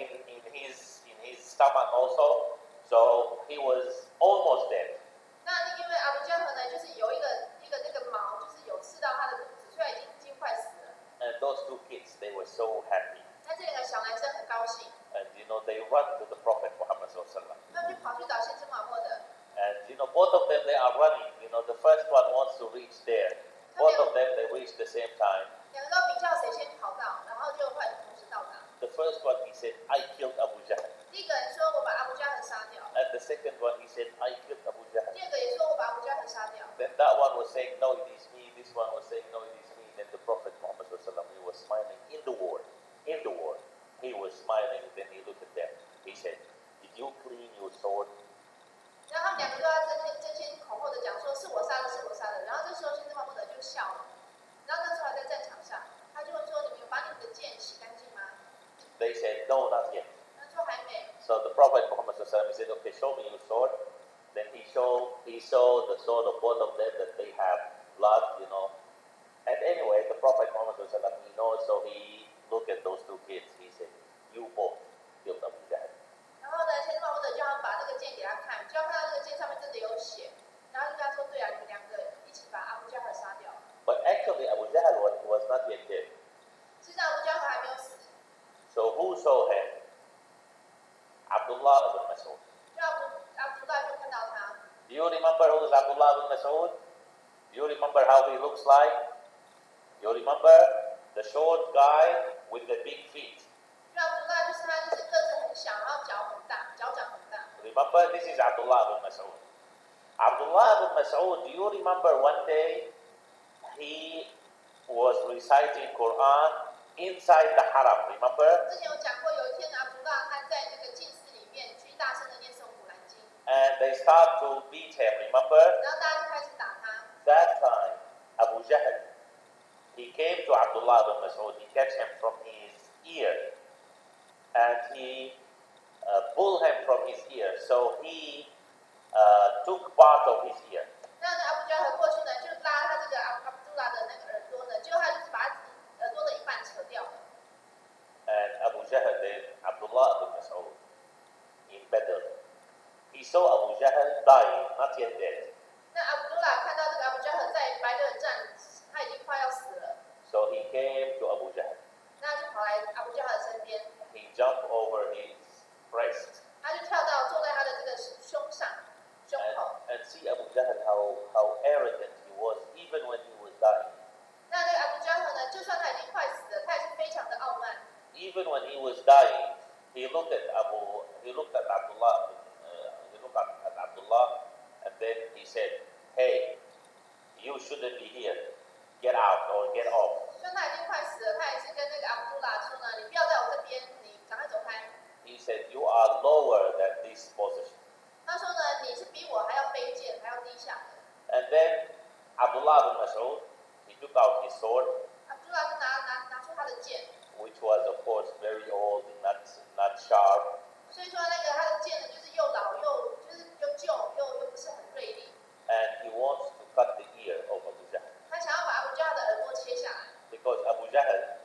in his stomach also, so he was almost dead. 那因为阿布加罕呢，就是有一个那个毛，就是有刺到他的肚子，所以已经快死了。 And those two kids, they were so happy. 那这两个小男生很高兴， And they run to the Prophet Muhammad sallallahu alaihi wasallam. 他们就跑去找先知穆罕默德。 And both of them, they are running. The first one wants to reach there. Both of them, they reach the same time. 两个都比较谁先跑到，然后就会同时到达。 The first one, he said, I killed Abu Jahl. 第一个人说我把阿布加罕杀掉， And the second one, he said, I killed Abu Jahl. 第二个也说我把阿布加罕杀掉。 Then that one was saying, no, it is me. This one was saying, no, it is me. Then the Prophet Muhammad sallallahu alaihi wasallam, he was smiling in the war. He was smiling. Then he looked at them. He said, did you clean your sword? 然后他们两个都要争先恐后的讲说是我杀的，是我杀的。然后这时候先知穆罕默德就笑了。然后那时候还在战场上，他就问说：“你们有把你们的剑洗干净吗？” They said, no, not yet. 他说还没。 So the Prophet Muhammad sallallahu alaihi wasallam, he said, okay, show me your sword. Then he showed the sword of both of them that they have blood, And anyway, the Prophet Muhammad sallallahu alaihi wasallam, he knows, so he looked at those two kids. He said, you both killed Abu Jahl. 然后呢，先知穆罕默德叫他们把那个剑给他看，就要看到这个剑上面真的有血，然后就跟他说：“对啊，你们两个一起把阿布加罕杀掉。” But actually, Abu Jahl was not yet dead. 实际上，阿布加罕还没有死。 So who saw him? Abdullah ibn Mas'ud. 就阿卜拉就看到他。 Do you remember who is Abdullah ibn Mas'ud? Do you remember how he looks like? You remember the short guy with the big feet? 就阿卜拉就是他，就是个子很小，然后脚很大，脚掌很大。 Remember, this is Abdullah ibn Mas'ud. Abdullah ibn Mas'ud, do you remember one day he was reciting Quran inside the haram, remember? 之前有讲过，有一天阿卜杜拉他在那个禁寺里面去大声的念诵古兰经， And they start to beat him, remember? 然后大家就开始打他。 That time, Abu Jahl, he came to Abdullah ibn Mas'ud, he catch him from his ear, and he pulled him from his ear, so he took part of his ear. 那阿卜加和过去呢，就拉他这个阿卜杜拉的那个耳朵呢，结果他就是把他耳朵的一半扯掉了。 And Abu Jahl then Abdullah ibn Mas'ud in Badr. He saw Abu Jahl dying, not yet dead. 那阿卜杜拉看到这个阿卜加和在白勒战，他已经快要死了， So he came to Abu Jahl. 那就跑来阿卜加和身边， He jumped over his breast. 他就跳到坐在他的这个胸上、胸口。 And see Abu Jahl how arrogant he was even when he was dying. 那这个阿卜加和呢，就算他已经快死了，他也是非常的傲慢。 Even when he was dying, he looked at Abdullah, he looked at Abdullah, and then he said, "Hey, you shouldn't be here. Get out or get off." 就他已经快死了，他也是跟那个阿卜杜拉说呢，你不要在我这边，你赶快走开。 He said, "You are lower than this position." 他说呢，你是比我还要卑贱，还要低下的。 And then Abdullah ibn Mas'ud, he took out his sword, 阿卜杜拉就拿出他的剑， which was of course very old, not sharp. 所以说那个他的剑呢，就是又老又旧又不是很锐利。 And he wants to cut the ear of Abu Jahl. 他想要把阿卜加的耳朵切下来， Because Abu Jahl,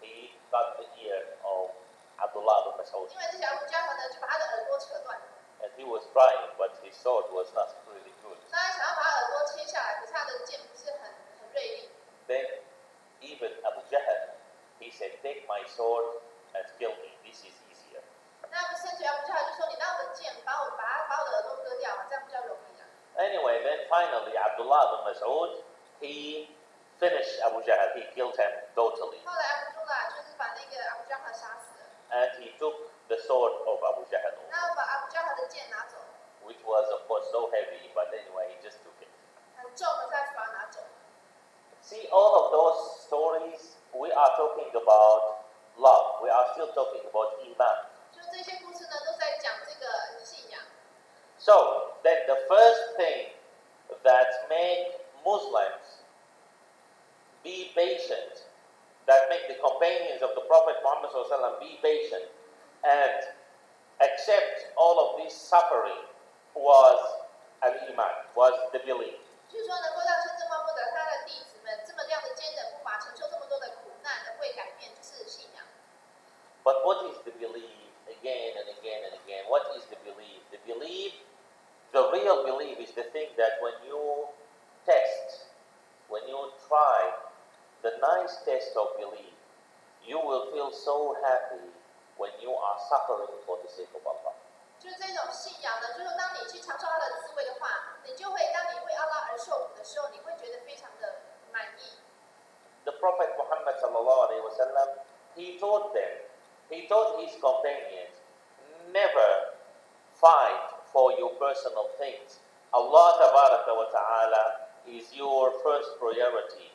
he cut the ear of Abdullah ibn Mas'ud. 因为这小阿卜加呢就把他的耳朵扯断。 And he was trying, but his sword was not really good. 他想要把耳朵切下来，可是他的剑不是很锐利。 Then even Abu Jahl, he said, "Take my sword and kill me. This is easier." 那甚至阿卜加就说：“你拿我的剑，把我的耳朵割掉，这样比较容易啊。” Anyway, then finally Abdullah ibn Mas'ud, he finished Abu Jahl. He killed him totally. 后来阿卜杜拉就是把那个阿卜加杀死了， And he took the sword of Abu Jahl, 然后把阿卜加的剑拿走， which was of course so heavy, but anyway, he just took it. 很重的再把它拿走。 See, all of those stories, we are talking about love. We are still talking about Iman. 就这些故事呢，都在讲这个信仰。 So, then the first thing that make Muslims be patient, that make the companions of the Prophet Muhammad ﷺ be patient and accept all of this suffering was al-Iman, was the belief. 就是说，能够让先知穆罕默德他的弟子们这么样的坚忍不拔，承受这么多的苦难，而不会改变，就是信仰。 But what is the belief? Again and again and again. What is the belief? The belief, the real belief is the thing that when you test, when you try the nice test of belief, you will feel so happy when you are suffering for the sake of Allah. 就是这种信仰呢，就是当你去尝受它的滋味的话，你就会当你为阿拉而受苦的时候，你会觉得非常的满意。 The Prophet Muhammad sallallahu alaihi wasallam, he taught them, he taught his companions, never fight for your personal things. Allah tabaraka wa ta'ala is your first priority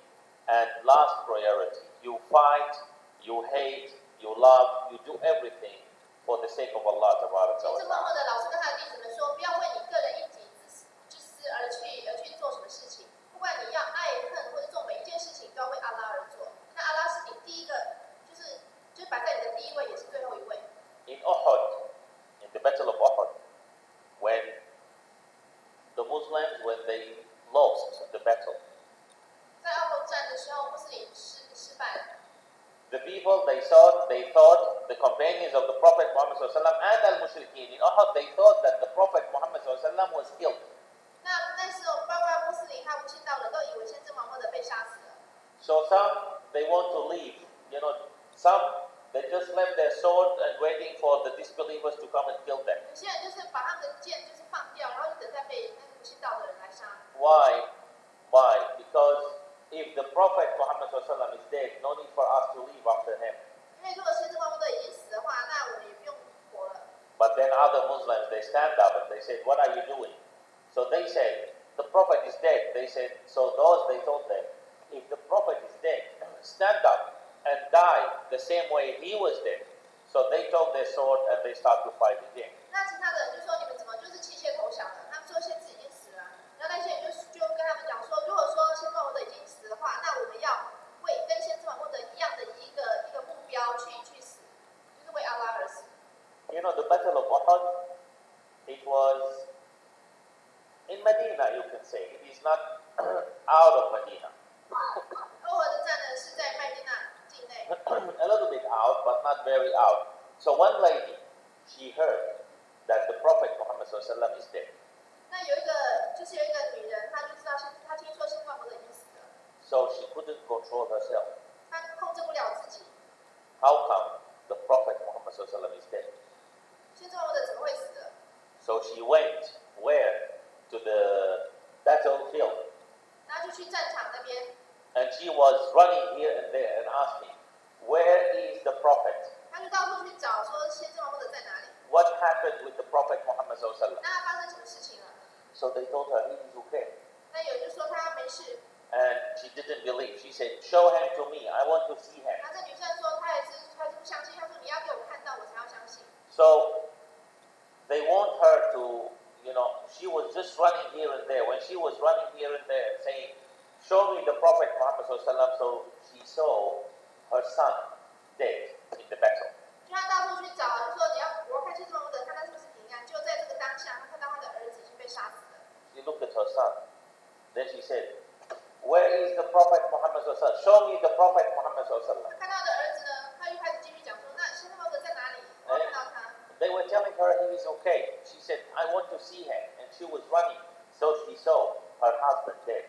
and last priority. You fight, you hate, you love, you do everything for the sake of Allah tabaraka 先 wa 知默默 ta'ala. 的老师跟他的弟子们说，不要为你个人一己之私而去做什么事情，不管你要爱恨或者做每一件事情，都要为阿拉而做。那阿拉是你第一个，就是摆在你的第一位，也是最后一位。 In Uhud, in the Battle of Uhud, when the Muslims, when they lost the battle, 在奥后战的时候，穆斯林失败了。 the people they thought the companions of the Prophet Muhammad sallallahu alaihi wasallam and al-Mushrikeen in Uhud, they thought that the Prophet Muhammad sallallahu alaihi wasallam was killed. 那时候，包括穆斯林还有不信道的，都以为先知默默的被杀死了。 So some they want to leave, some they just left their sword and waiting for the disbelievers to come and kill them. 有些人就是把他们的剑就是放掉，然后就等待被那个不信道的人来杀。 Why? Why? Because if the Prophet Muhammad sallallahu alaihi wasallam is dead, no need for us to leave after him. 因为如果先知默默的已经死的话，那我们也不用活了。 But then other Muslims, they stand up and they said, "What are you doing?" So they said, "The Prophet is dead." They said, so those, they told them, if the Prophet is dead, stand up and die the same way he was dead. So they took their sword and they start to fight again. 那其他的人就说你们怎么就是弃械投降了？他们说先知已经死了，然后那些人就跟他们讲说，如果说先知穆罕默德已经死的话，那我们要为跟先知穆罕默德一样的一个目标去死，就是为阿拉而死。You know, the Battle of Uhud, it was in Medina, you can say. It is not out of Medina. 欧俄的战呢是在麦地那境内， A little bit out, but not very out. So one lady, she heard that the Prophet Muhammad ﷺ is dead. 那有一个女人，她就知道她听说先知穆罕默德已经死了， So she couldn't control herself. 她控制不了自己。 How come the Prophet Muhammad ﷺ is dead? 先知穆罕默德怎么会死的？ So she went where? To the battlefield. 然后就去战场那边， And she was running here and there and asking, where is the Prophet? 她就到处去找说先知穆罕默德在哪里？ What happened with the Prophet Muhammad ﷺ? 那发生什么事情了？ So they told her he is okay. 那有人就说他没事， And she didn't believe. She said, show him to me. I want to see him. 然后这女生说她也是不相信，她说你要给我看到我才要相信。 So they want her to, she was just running here and there. When she was running here and there saying, show me the Prophet Muhammad ﷺ, so she saw her son dead in the battle. 就她到处去找，就说我要看先知穆罕默德，看他是不是平安。就在这个当下，她看到她的儿子已经被杀死了。 She looked at her son. Then she said, where is the Prophet Muhammad ﷺ? Show me the Prophet Muhammad ﷺ. 她看到她的儿子呢，她又开始继续讲说，那先知穆罕默德在哪里？我要看到他。 They were telling her he is okay. She said, I want to see him. And she was running. So she saw her husband dead.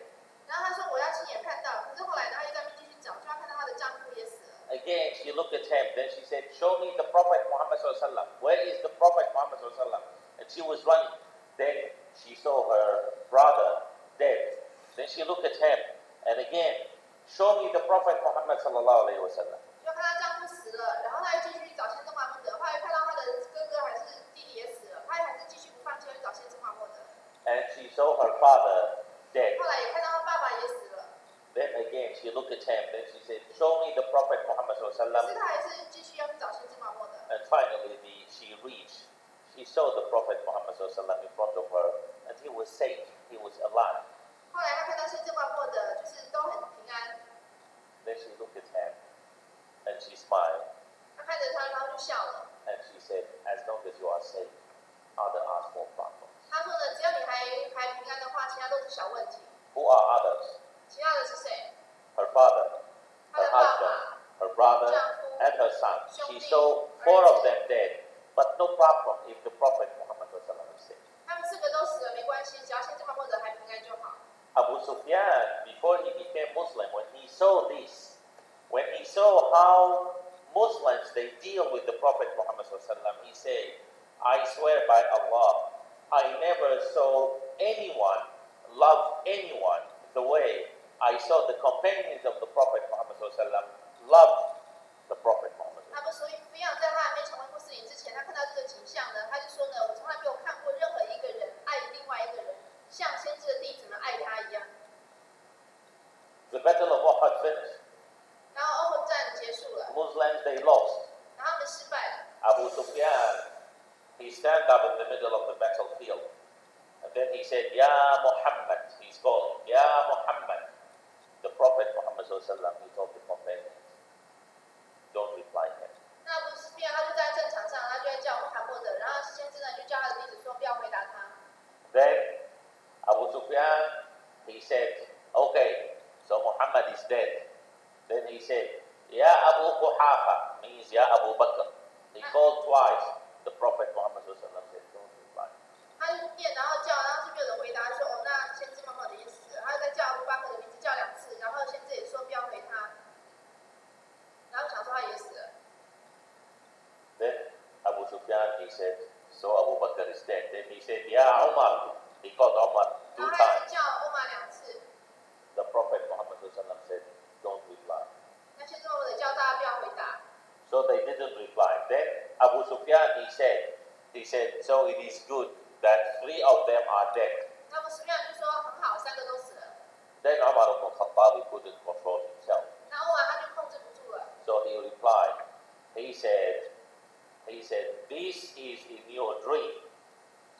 然后她说我要亲眼看到，可是后来呢，她又在那边继续找，就要看到她的丈夫也死了。 Again, she looked at him. Then she said, show me the Prophet Muhammad ﷺ. Where is the Prophet Muhammad ﷺ? And she was running. Then she saw her brother dead. Then she looked at him. And again, show me the Prophet Muhammad ﷺ. 就看她丈夫死了，然后她又继续去找先知穆罕默德，后来又看到她的哥哥还是弟弟也死了，她还是继续不放弃，要去找先知穆罕默德。 And she saw her father dead. 后来也看到她爸爸也死了， Then again, she looked at him. Then she said, show me the Prophet Muhammad 可 ﷺ. 是她还是继续要去找先知穆罕默德。 And finally, she saw the Prophet Muhammad ﷺ in front of her. And he was safe. He was alive. 后来她看到先知穆罕默德，就是都很平安。 Then she looked at him. And she smiled. 她看着他，然后就笑了。 And she said, as long as you are safe, other are small problems. 她说呢，只要你还平安的话，其他都是小问题。 Who are others? 其他的是谁？ Her father, 她 her 的爸 husband, 爸、 her brother, 丈夫、 and her son. She 兄弟、 saw 儿 4 of 子。 them dead. But no problem if the Prophet Muhammad ﷺ is safe. 他们4个都死了没关系，只要先知穆罕默德还平安就好。 Abu Sufyan, before he became Muslim, when he saw this, when he saw how Muslims, they deal with the Prophet Muhammad ﷺ, he said, I swear by Allah, I never saw anyone love anyone the way I saw the companions of the Prophet Muhammad ﷺ love the Prophet Muhammad ﷺ. 他们所以非要在他还没成为穆斯林之前，他看到这个景象呢，他就说呢，我从来没有看过任何一个人爱另外一个人，像先知的弟子们爱他一样。 The Battle of Uhud finished. 然后欧后战结束了， Muslims, they lost. 然后他们失败了。 Abu Sufyan, he stand up in the middle of the battlefield. And then he said, Ya Muhammad, he's calling, Ya Muhammad. The Prophet Muhammad ﷺ, he told the companions, don't reply him. 那不是变，他就在战场上，他就在叫穆罕默德，然后先知呢就叫他的弟子说不要回答他。 Then Abu Sufyan, he said, okay, so Muhammad is dead. Then he said, Ya Abu Quhafa, means Ya Abu Bakr. He called twice. The Prophet Muhammad ﷺ said, don't reply. 他就念，然后叫，然后就没有人回答，说哦，那先知穆罕默德已经死了。他就在叫阿布巴克的名字叫2次，然后先知也说不要回他，然后想说他也死了。 Then Abu Sufyan, he said, so Abu Bakr is dead. Then he said, Ya Umar. He called Umar 然 2后他也 times. 是叫欧玛2次， The Prophet Muhammad ﷺ said, don't reply. 那先知穆罕默德叫大家不要回答。 So they didn't reply. Then Abu Sufyan, he said, so it is good that 3 of them are dead. 那穆斯林就说很好，3个都死了。 Then Umar ibn Khattab, he couldn't control himself. 那欧玛他就控制不住了， So he replied, He said, this is in your dream.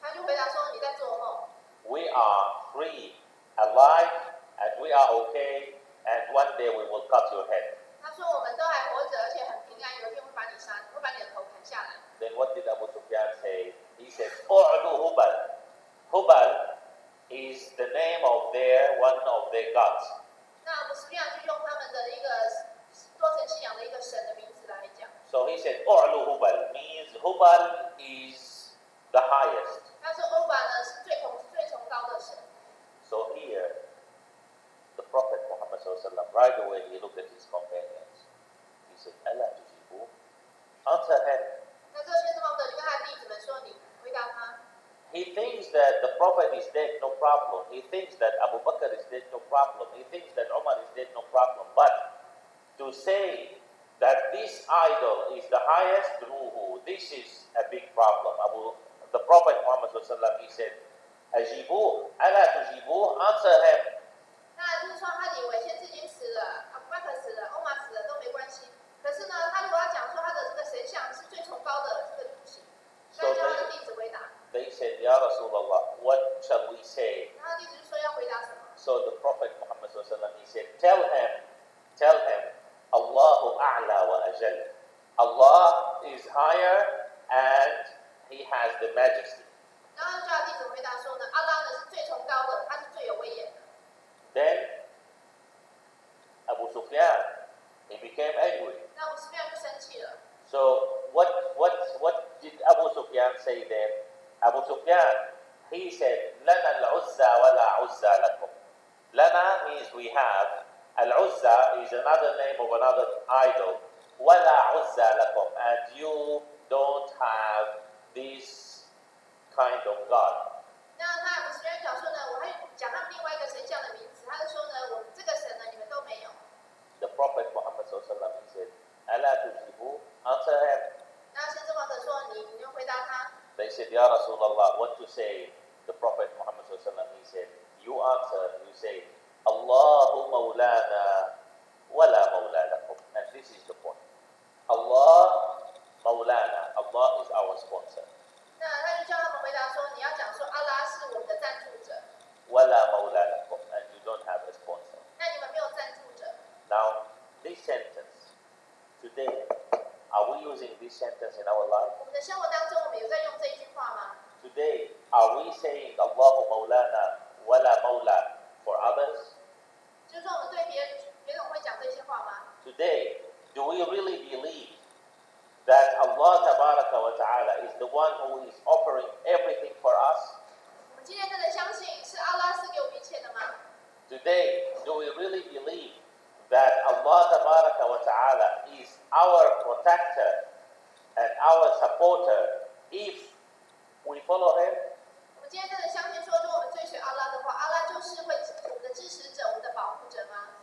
他就回答说你在做梦。We are free, alive, and we are okay, and one day we will cut your head. 他说我们都还活着，而且很平安，有一天会把你杀，会把你的头砍下来。Then what did Abu Sufyan say? He said, "U'lu Hubal." Hubal is the name of one of their gods. 那阿布斯利亚就用他们的一个多神信仰的一个神的名字来讲。So he said, "U'lu Hubal" means Hubal is the highest. 他说欧巴呢是最崇高的神。So here, the Prophet Muhammad sallallahu right away he looked at his companions. He said, "Allah tujibu." Answer him. 那这先知穆罕默德就跟他的弟子们说：“你回答他。” He thinks that the Prophet is dead, no problem. He thinks that Abu Bakr is dead, no problem. He thinks that Umar is dead, no problem. But to say that this idol is the highest, this is a big problem. The Prophet Muhammad he said, "Ajibu, ala tujibu." Answer him. 那就是说，他以为先知已经死了，阿布巴克死了，欧玛死了都没关系。可是呢，他如果要讲说他的这个神像是最崇高的，这个不行。那就让他的弟子回答。They said, "Ya Rasulullah, what shall we say?" 然后弟子就说要回答什么？ So the Prophet Muhammad he said, tell him, Allahu a'la wa ajal. Allah is higher and He has the majesty. 然后就叫弟子回答说呢，阿拉呢是最崇高的，他是最有威严的。Then Abu Sufyan, he became angry. 那阿布斯利亚就生气了。So what did Abu Sufyan say then? Abu Sufyan, he said, "Lana al-Uzza wa la Uzza lakum." Lana means we have. Al-Uzza is another name of another idol. Wa la Uzza lakum, and you don't have this kind of God. 那他阿布斯利亚讲说呢，我还讲他们另外一个神像的名字，他就说呢，我们这个神呢，你们都没有。The Prophet Muhammad he said, "Ala tujibu." Answer him. 那先知穆罕默德说，你就回答他。They said, "Ya Rasulullah, what to say?" The Prophet Muhammad he said, "You answer. You say, Allahu Mawlana wa la Mawla lakum." And this is the point. Allah Mawlana. Allah is our sponsor. 那他就叫他们回答说，你要讲说阿拉是我们的赞助者。Wa la Mawla lakum. And you don't have a sponsor. 那你们没有赞助者。Now, this sentence, today, are we using this sentence in our life? 我们的生活当中，我们有在用这一句话吗？ Today, are we saying Allahu Mawlana wa la Mawla for others? 就是说，我们对别人会讲这些话吗？ Today, do we really believe that Allah Tabaraka wa Ta'ala is the one who is offering everything for us? 我们今天真的相信是阿拉赐给我们一切的吗？ Today, do we really believe that Allah Tabaraka wa Ta'ala is our protector and our supporter if we follow Him? 我们今天真的相信说，如果我们追随阿拉的话，阿拉就是会我们的支持者，我们的保护者吗？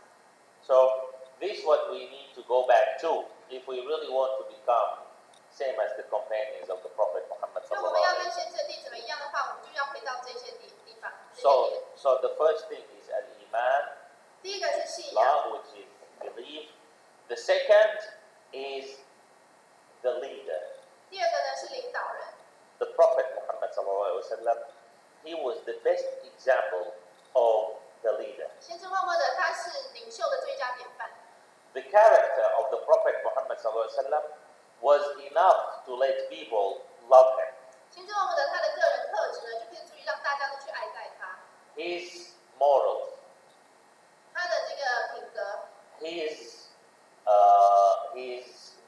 So, this is what we need to go back to if we really want to become same as the companions of the Prophet Muhammad 所以我们要 sallallahu 跟先知的弟子们一样的话，我们就要回到这些地方。这些 So, 点 so the first thing is al-iman, 第一个是信仰， Allah, which is belief. The second is the leader. 第二个呢是领导人。 The Prophet Muhammad sallallahu alaihi wasallam, he was the best example of the leader. 先知穆罕默德他是领袖的最佳典范。 The character of the Prophet Muhammad sallallahu alaihi wasallam was enough to let people love him. 先知穆罕默德他的个人特质呢，就可以足以让大家都去爱戴他。 His morals, 他的这个品格， his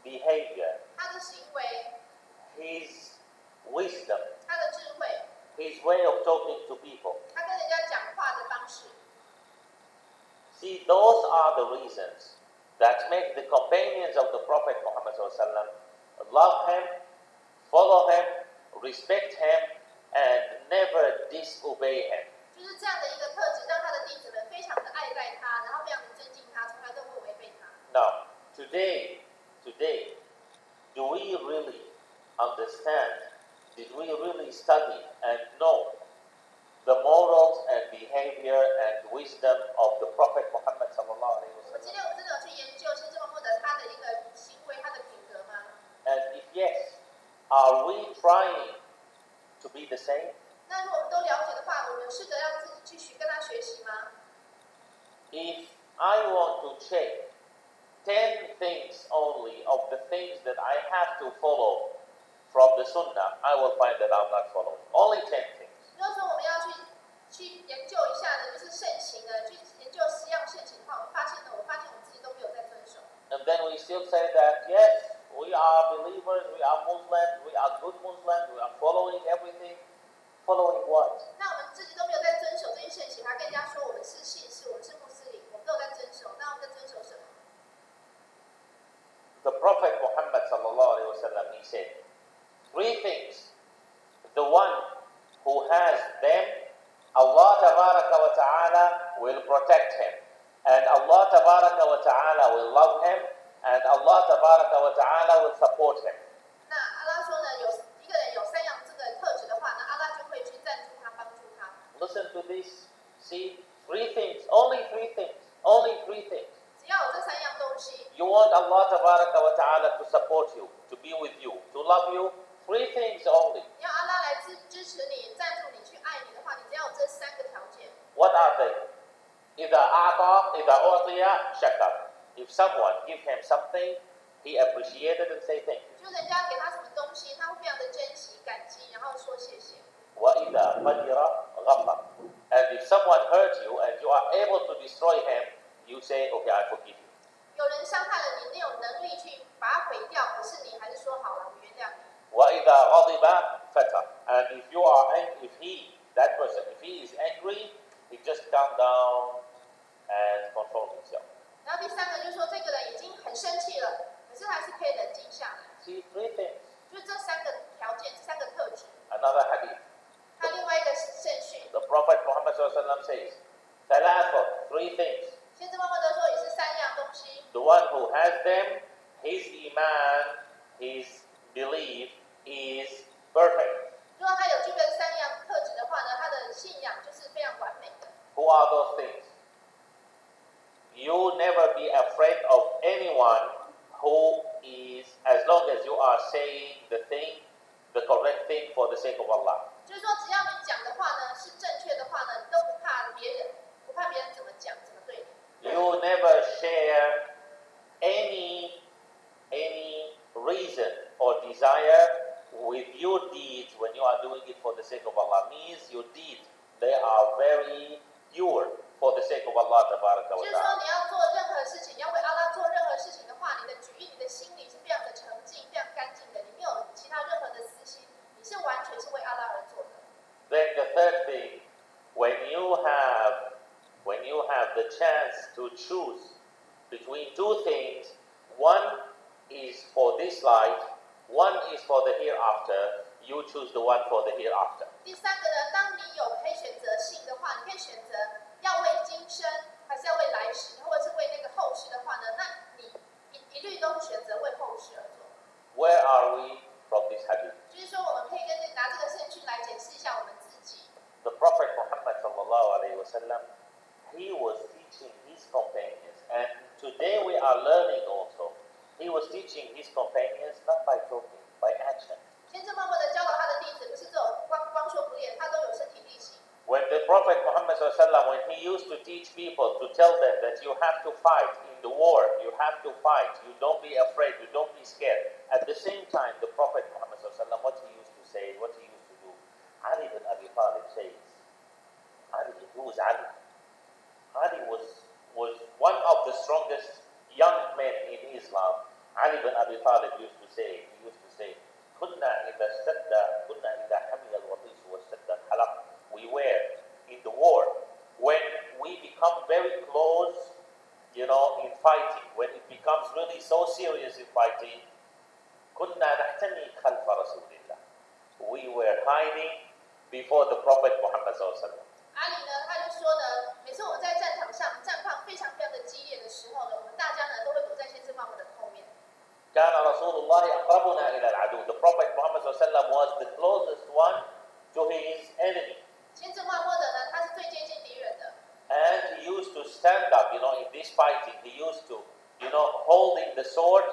behavior, 他的行为， his wisdom, 他的智慧， his way of talking to people. 他跟人家讲话的方式。 See, those are the reasons that make the companions of the Prophet Muhammad ﷺ love him, follow him, respect him, and never disobey him. 就是这样的一个特质，让他的弟子们非常的爱戴他，然后非常的尊敬他，从来都不会违背他。 Now, today, do we really understand? Did we really study and know the morals and behavior and wisdom of the Prophet Muhammad sallallahu alaihi 我们今 wasallam? 天真的有去研究先知穆罕默德他的一个行为，他的品格吗？ Are we trying to be the same? 那如果我们都了解的话，我们试着让自己继续跟他学习吗？ If I want to check 10 things only of the things that I have to follow from the Sunnah, I will find that I'm not following. Only 10 things. 如果说我们要去研究一下呢，就是圣行的，去研究10样圣行的话，我发现我们自己都没有在遵守。And then we still say that, yes, we are believers, we are Muslims, we are good Muslims, we are following everything. Following what? 那我们自己都没有在遵守这些圣行，还跟人家说我们是信士，我们是穆斯林，我们都有在遵守。那我们在遵守什么？ The Prophet Muhammad sallallahu alaihi wasallam, he said, 3 things. The one who has them, Allah tabaraka wa ta'ala will protect him. And Allah tabaraka wa ta'ala will love him. And Allah tabaraka wa ta'ala will support him. 那阿拉说呢，有一个人有3样这个特质的话呢，阿拉就会去赞助他，帮助他。Listen to this. See, 3 things. Only 3 things. Only 3 things. 只要有这3样东西， You want Allah tabaraka wa ta'ala to support you, to be with you, to love you. 3 things only. 你要阿拉来支持你、赞助你、去爱你的话，你只要有这3个条件。 What are they? إذا أعطي شكر. If someone give him something, he appreciated and say thank you. 就人家给他什么东西，他会非常的珍惜、感激，然后说谢谢。 وإذا قدر غفر. And if someone hurt you and you are able to destroy him, you say, okay, I forgive you. 有人伤害了你，你有能力去把它毁掉，可是你还是说好了，我原谅你。 وإذا غضب فتر. And if you are angry, that person, if he is angry, he just calm down and control himself. 然后第3个就是说，这个人已经很生气了，可是还是可以冷静下来。 See, 3 things. 就是这3个条件，这3个特质。 Another hadith. 他另外一个圣训， The Prophet Muhammad sallallahu alaihi wasallam says, 3 things. 先知默默德说也是3样东西。 The one who has them, his iman, his belief is perfect. 如果他有具备3样特质的话呢，他的信仰就是非常完美的。 Who are those things? You never be afraid of anyone who is, as long as you are saying the thing, the correct thing for the sake of Allah. 就是说，只要你讲的话呢是正确的话呢，你都不怕别人，不怕别人怎么讲，怎么对你。 You never share any reason or desire with your deeds when you are doing it for the sake of Allah. Means your deeds, they are very pure for the sake of Allah tabaraka 就 wa 是说， ta'ala. 你要做任何事情，要为阿拉做任何事情的话，你的举意、你的心里是非常的澄净、非常干净的，你没有其他任何的私心，你是完全是为阿拉而做的。 Then the third thing, when you have the chance to choose between 2 things, one is for this life, one is for the hereafter, you choose the one for the hereafter. 第3个呢，当你可以选择性的话，你可以选择要为今生，还是要为来世，或者是为那个后世的话呢，那你一律都是选择为后世而做。 Where are we from this hadith? 就是说，我们可以拿这个圣训来检视一下我们自己。 The Prophet Muhammad sallallahu alaihi wasallam, he was teaching his companions, and today we are learning also. He was teaching his companions not by talking, by action. 先知默默的教导他的弟子，不是这种光说不练，他都有身体力行。 When the Prophet Muhammad sallallahu alaihi wasallam, when he used to teach people, to tell them that you have to fight in the war, you have to fight, you don't be afraid, you don't be scared. At the same time, the Prophet Muhammad sallallahu alaihi wasallam, what he used to say, what he used to do, Ali bin Abi Talib says, who was Ali? Ali was one of the strongest young men in Islam. Ali bin Abi Talib used to say, كنا إذا حمل الوطيس واشتد الحلق. We were in the war. When we become very close, in fighting, when it becomes really so serious in fighting, كنا نحتمي خلف رسول الله. We were hiding before the Prophet Muhammad sallallahu alaihi wasallam. 阿里呢，他就说呢，每次我们在战场上战况非常的激烈的时候呢，我们大家呢都会躲在先知默默的后面。 كان رسول الله أقربنا إلى العدو. The Prophet Muhammad sallallahu alaihi wasallam was the closest one to his enemy. 先知默默的呢，他是最接近敌人的。 And he used to stand up, in this fighting. He used to, holding the sword.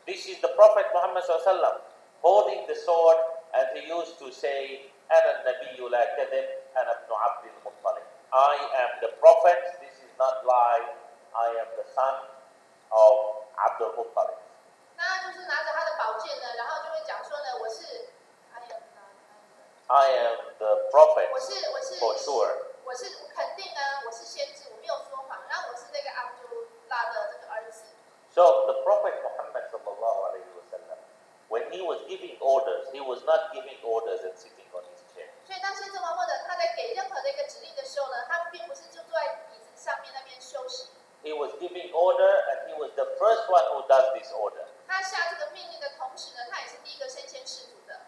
This is the Prophet Muhammad sallallahu alaihi wasallam. holding the sword, and he used to say, "Ana Nabiyyu la kadhib, ana ibn Abdul Muttalib." I am the prophet. This is not lie. I am the son of Abdul Muttalib. 那就是拿着他的宝剑呢，然后就会讲说呢，我是 I am the prophet 我是 for sure. 我是肯定呢，我是先知，我没有说谎，然后我是那个阿卜杜拉的这个儿子。So the Prophet Muhammad sallallahu alaihi wasallam, when he was giving orders, he was not giving orders and sitting on his chair. 所以当先知穆罕默德他在给任何的一个指令的时候呢，他并不是就坐在椅子上面那边休息。He was giving order, and he was the first one who does this order. 他下这个命令的同时呢，他也是第一个身先士卒的。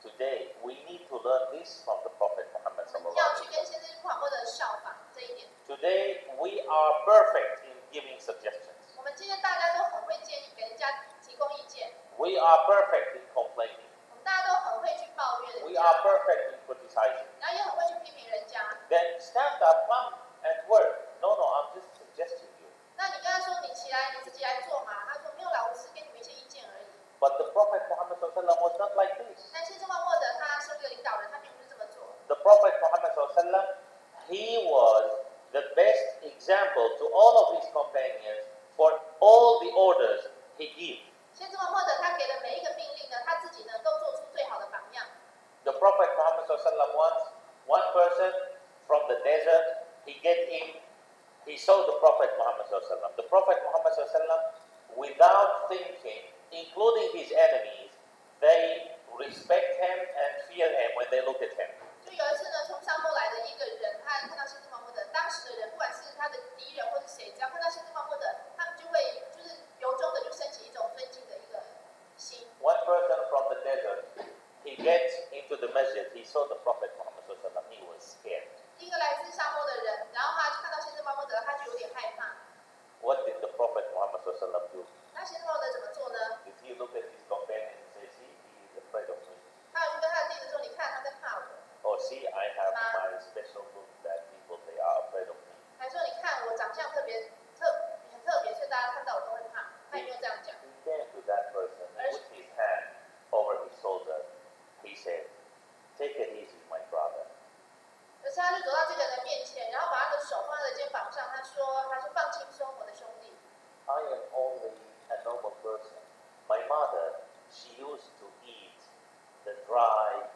Today, we need to learn this from the Prophet Muhammad sallallahu 要 alaihi 去跟先知穆罕默德效仿这一点。wasallam. Today, we are perfect in giving suggestions. 我们今天大家都很会建议给人家提供意见， We are perfect in complaining. 我们大家都很会去抱怨人 We 家， are perfect in criticizing. 然后也很会去批评人家。 Then stand up, come and work. No, I'm just suggesting you. 那你跟他说你起来，你自己来做嘛。他说没有啦，我只是给你们一些意见而已。 But the Prophet Muhammad sallallahu alaihi wasallam was not like this. 但先知穆罕默德他身为一个领导人，他并不是这么做。 The Prophet Muhammad sallallahu alaihi wasallam, he was the best example to all of his companions for all the orders he gave. 先知穆罕默德他给的每一个命令呢，他自己呢都做出最好的榜样。 The Prophet Muhammad sallallahu alaihi wasallam once, one person from the desert, he saw the Prophet Muhammad sallallahu alaihi wasallam. The Prophet Muhammad sallallahu alaihi wasallam, without thinking, including his enemies, they respect him and fear him when they look at him. 就有一次呢，从沙漠来的一个人，他看到先知穆罕默德，当时的人不管是他的敌人或是谁，只要看到先知穆罕默德，他们就会就是由衷的就升起一种尊敬的一个心。One person from the desert, he gets into the masjid, he saw the Prophet Muhammad sallallahu alaihi wasallam, he was scared. 第一个来自沙漠的人，然后他看到先知穆罕默德，他就有点害怕。 What did the Prophet Muhammad sallallahu alaihi wasallam do? 那先知穆罕默德怎么做呢？ Did he look at his companion and say, "See, he is afraid of me"? 他有去跟他的弟子说：“你看他在怕我。” Or see, I have my special look that people they are afraid of me. 还说：“你看我长相很特别，所以大家看到我都会怕。”他也没有这样讲。 He came to that person, he put his hand over his shoulder. He said, "Take it easy, my brother." 而且他就走到这个人的面前，然后把他的手放在他的肩膀上，他说：“放轻松，我的兄弟。” I am only a normal person. My mother, she used to eat the dry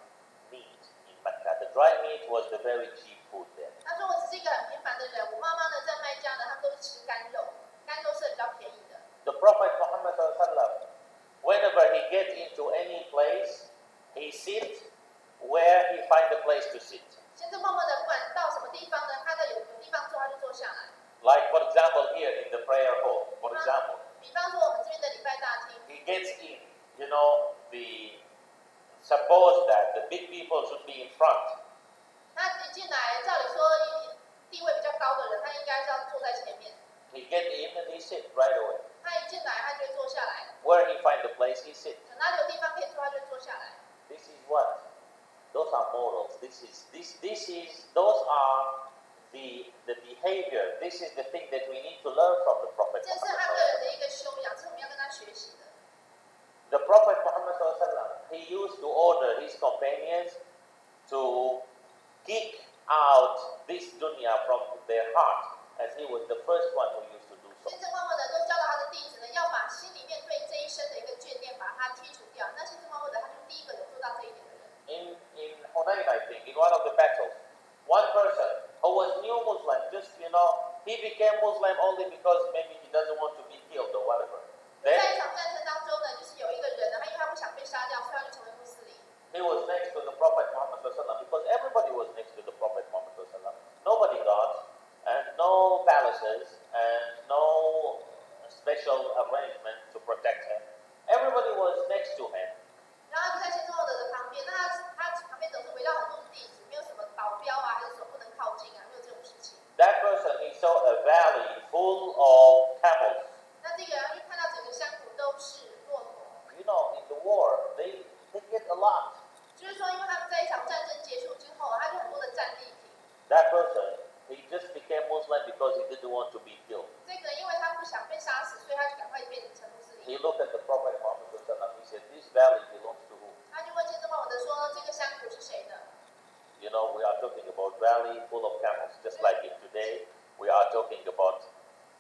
meat in Mecca. The dry meat was the very cheap food there. 他说：“我只是一个很平凡的人，我妈妈呢在卖家呢，他们都是吃干肉，干肉是比较便宜的。” The Prophet Muhammad sallallahu alaihi wasallam, whenever he gets into any place, he sits where he finds a place to sit. 先知默默的不管到什么地方呢，他的有地方坐他就坐下来。 Like for example here in the prayer hall, for example, 比方说我们这边的礼拜大厅， he gets in. You know, suppose that the big people should be in front. 他一进来，照理说地位比较高的人，他应该是要坐在前面。 He gets in and he sits right away. 他一进来，他就会坐下来。 Where he finds a place, he sits. 哪里有地方可以坐，他就坐下来。 This is what? Those are morals. Those are the behavior. This is the thing that we need to learn from the Prophet 这是 Muhammad 他个 sallallahu alaihi 人的一个修养，是我们要跟他学习的。 wasallam. The Prophet Muhammad sallallahu alaihi wasallam, he used to order his companions to kick out this dunya from their heart, as he was the first one who used to do so. 先知默默的都教导他的弟子呢，要把心里面对这一生的一个眷恋，把它剔除掉。那先知默默的他就是第一个有做到这一点的人。 In Hunayn, I think, in one of the battles, one person who was new Muslim, he became Muslim only because maybe he doesn't want to be killed or whatever. 在 Then 一场战争当中呢，就是有一个人呢，他因为他不想被杀掉，所以他就成为穆斯林。 he was next to the Prophet Muhammad sallallahu alaihi wasallam because everybody was next to the Prophet Muhammad sallallahu alaihi wasallam. Nobody got and no palaces and no special arrangement to protect him. Everybody was next to him. 然后他就在先知默默的旁边，那他旁边总是围绕很多弟子，没有什么保镖啊，还是说不能靠近啊，没有这种事情。 That person, he saw a valley full of camels. 那这个人就看到整个山谷都是骆驼， You know, in the war, they get a lot. 就是说，因为他们在一场战争结束之后，他就很多的战利品。 That person, he just became Muslim because he didn't want to be killed. 这个因为他不想被杀死，所以他就赶快变成穆斯林。 He looked at the Prophet Muhammad sallallahu alaihi wasallam. He said, "This valley full of camels, just like in today, we are talking about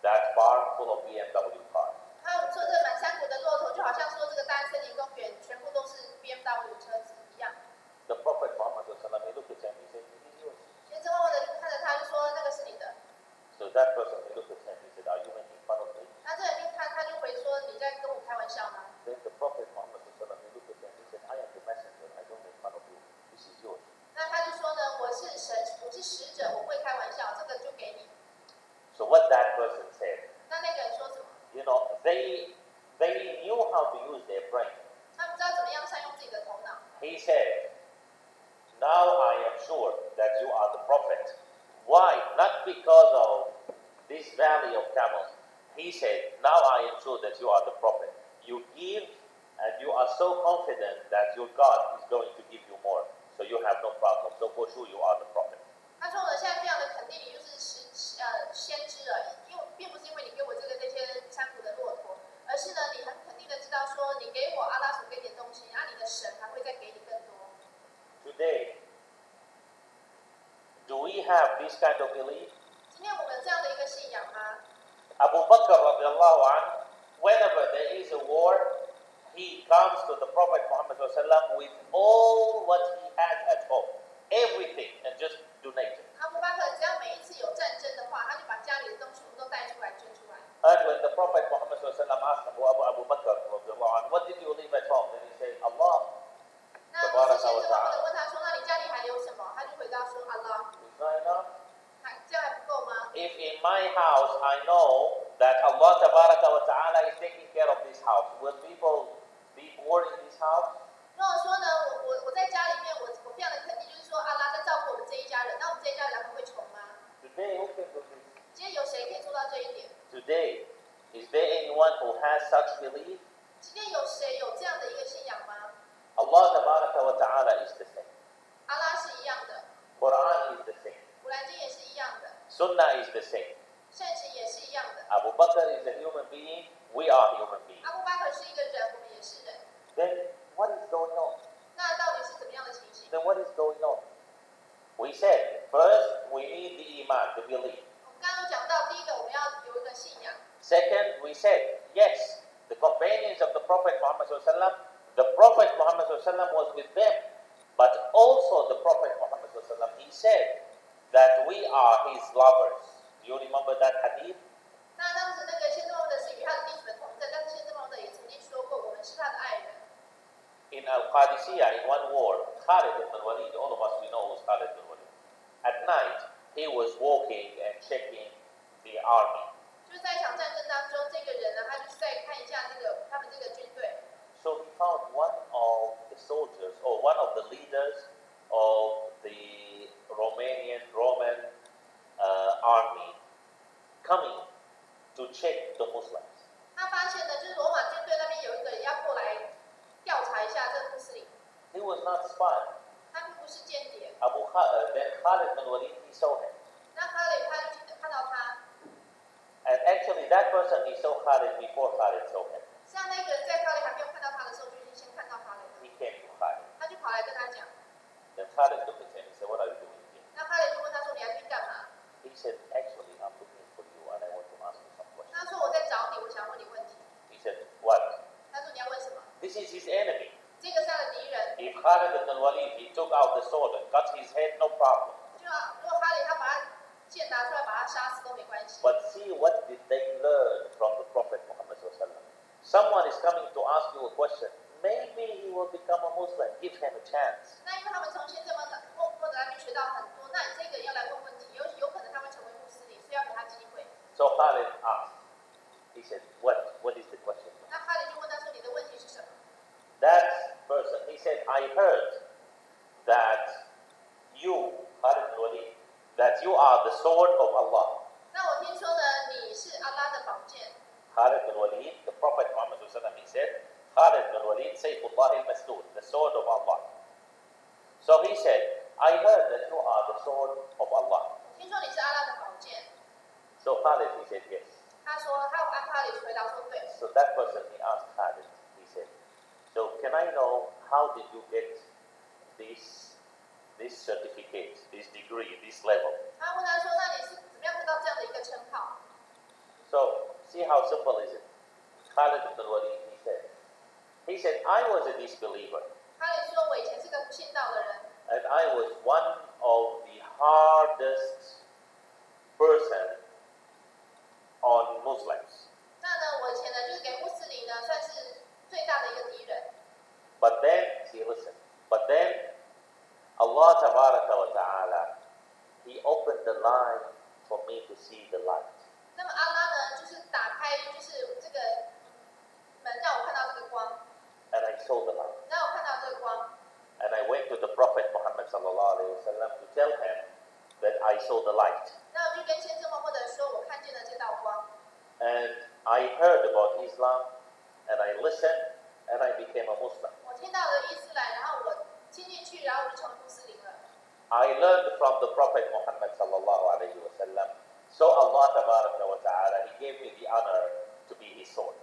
that park full of BMW cars. 还有说这满山谷的骆驼，就好像说这个大安森林公园全部都是 BMW 车子一样。The Prophet Muhammad he looked at him, he said, "It is yours." 先知默默的看着他，就说那个是你的。So that person, he looked at him, he said, "Are you making fun of me?" 那这人就看，他就回说你在跟我开玩笑吗？ Then the Prophet Muhammad he looked at him, he said, "I am the messenger, I don't make fun of you. This is yours." 那他就说呢，我是使者，我会开玩笑，这个就给你。So what that person said, 那个人说什么？ they knew how to use their brain. 他们知道怎么样善用自己的头脑。He said, "Now I am sure that you are the prophet." Why? Not because of this valley of camels. He said, "Now I am sure that you are the prophet. You give and you are so confident that your God is going to give you more. So you have no problem. So for sure you are the prophet." 他说我现在非常的肯定你就是先知了，因为并不是因为你给我这些山谷的骆驼，而是呢你很肯定的知道说你给我阿拉所给你的东西，你的神还会再给你更多。Today, do we have this kind of belief? 今天我们有这样的一个信仰吗？ Abu Bakr radiallahu anh, whenever there is a war, he comes to the Prophet Muhammad with all what he has at home, everything, and just donate it. 阿布巴克只要每一次有战争的话，他就把家里的东西都带出来捐出来。And when the Prophet Muhammad asked Abu Bakr radiallahu anh, "What did you leave at home?" Then he said, "Allah." 那先知默默的问他说：“那你家里还留什么？”他就回答说：“阿拉。” Is that enough? 这样还不够吗？ If in my house I know that Allah Ta'ala is taking care of this house, will people be poor in this house? 如果说呢，我在家里面，我非常的肯定，就是说阿拉在照顾我们这一家人，那我们这一家人还会穷吗？ Today, who can do this? 今天有谁可以做到这一点？ Today, is there anyone who has such belief? 今天有谁有这样的一个信仰吗？ Allah Ta'ala is the same. 阿拉是一样的， Quran is the same. 古兰经也是一样的， Sunnah is the same. 圣经也是一样的。 Abu Bakr is a human being. We are human beings. 阿布巴克是一个人，我们也是人。 Then what is going on? 那到底是怎么样的情形？ Then what is going on? We said first we need the iman, the belief. 我们刚刚有讲到，第一个我们要有一个信仰。 Second, we said yes, the companions of the Prophet Muhammad the Prophet Muhammad was with them, but also the Prophet Muhammad he said that we are his lovers. Do you remember that hadith? 那当时那个先知默默的是与他的弟子们同在，但是先知默默的也曾经说过，我们是他的爱人。 In Al-Qadisiyah, in one war, Khalid ibn Walid, all of us we know who's Khalid ibn Walid. At night, he was walking and checking the army. 就是在一场战争当中，这个人呢，他就是在看一下他们这个军队。 So he found one of the soldiers, or one of the leaders of the Roman army coming to check the Muslims. 他发现呢，就是罗马军队那边有一个人要过来调查一下这个穆斯林， He was not spy. 他并不是间谍。 Then Khalid bin Walid, he saw him. 那哈雷他就看到他， And actually that person, he saw Khalid before Khalid saw him. 像那个人在哈雷还没有看到他的时候，就已经先看到哈雷了， He came to Khalid. 他就跑来跟他讲。 Then Khalid looked at him and said, "What are you doing here?" 那哈雷就问他说：“你来这边干嘛 He said, "Actually, I'm looking for you and I want to ask you some？” 他 questions. 说：“我在找你，我想问你问题。 He said, "What?" ”他说：“你要问什么 This is his enemy. 这个是他的敌人。 If Khalid ibn Walid, he took out the sword and cut his head, no problem. 如果哈雷他把他剑拿出来把他杀死都没关系。 But see, what did they learn from the Prophet Muhammad sallallahu? Someone is coming to ask you a question. Maybe he will become a Muslim. Give him a chance. 那因为他们从先知默默的那边学到很多，那你这个人要来问问题，有可能他会成为穆斯林，所以要给他机会。 So Khalid asked. He said, "What is the question?" 那哈雷就问他说：“你的问题是什么 That person, he said, "I heard that you, Khalid ibn Walid, that you are the sword of Allah." 那我听说呢，你是阿拉的宝剑。 Khalid ibn Walid, the Prophet Muhammad sallallahu, he said, "Khalid ibn Walid, Sayfullah al-Maslul, the sword of Allah." So he said, "I heard that you are the sword of Allah." 听说你是阿拉的宝剑。 So Khalid, he said, "Yes." 他说，他按哈雷回答说对。 So that person, he asked Khalid, he said, "So can I know how did you get this this certificate, this degree, this level. 他问他说：“那你是怎么样得到这样的一个称号？” So see how simple is it? Khalid ibn al-Walid, he said, I was a disbeliever. 哈里说：“我以前是个不信道的人。” And I was one of the hardest person on Muslims. 那呢，我以前呢就是给穆斯林呢算是最大的一个敌人。But then, see, listen. But then, Allah Tabaraka wa Ta'ala, He opened the line for me to see the light. 那么阿拉呢，就是打开就是这个门，让我看到这个光。And I saw the light. 让我看到这个光。And I went to the Prophet Muhammad sallallahu alaihi wasallam to tell him that I saw the light. 那我就跟先知默默的说，我看见了这道光。And I heard about Islam, and I listened, and I became a Muslim. 我听到了伊斯兰，然后我听进去，然后我就成为穆斯林了。I learned from the Prophet Muhammad sallallahu alaihi wasallam. So Allah tabaraka wa ta'ala, He gave me the honor to be His sword.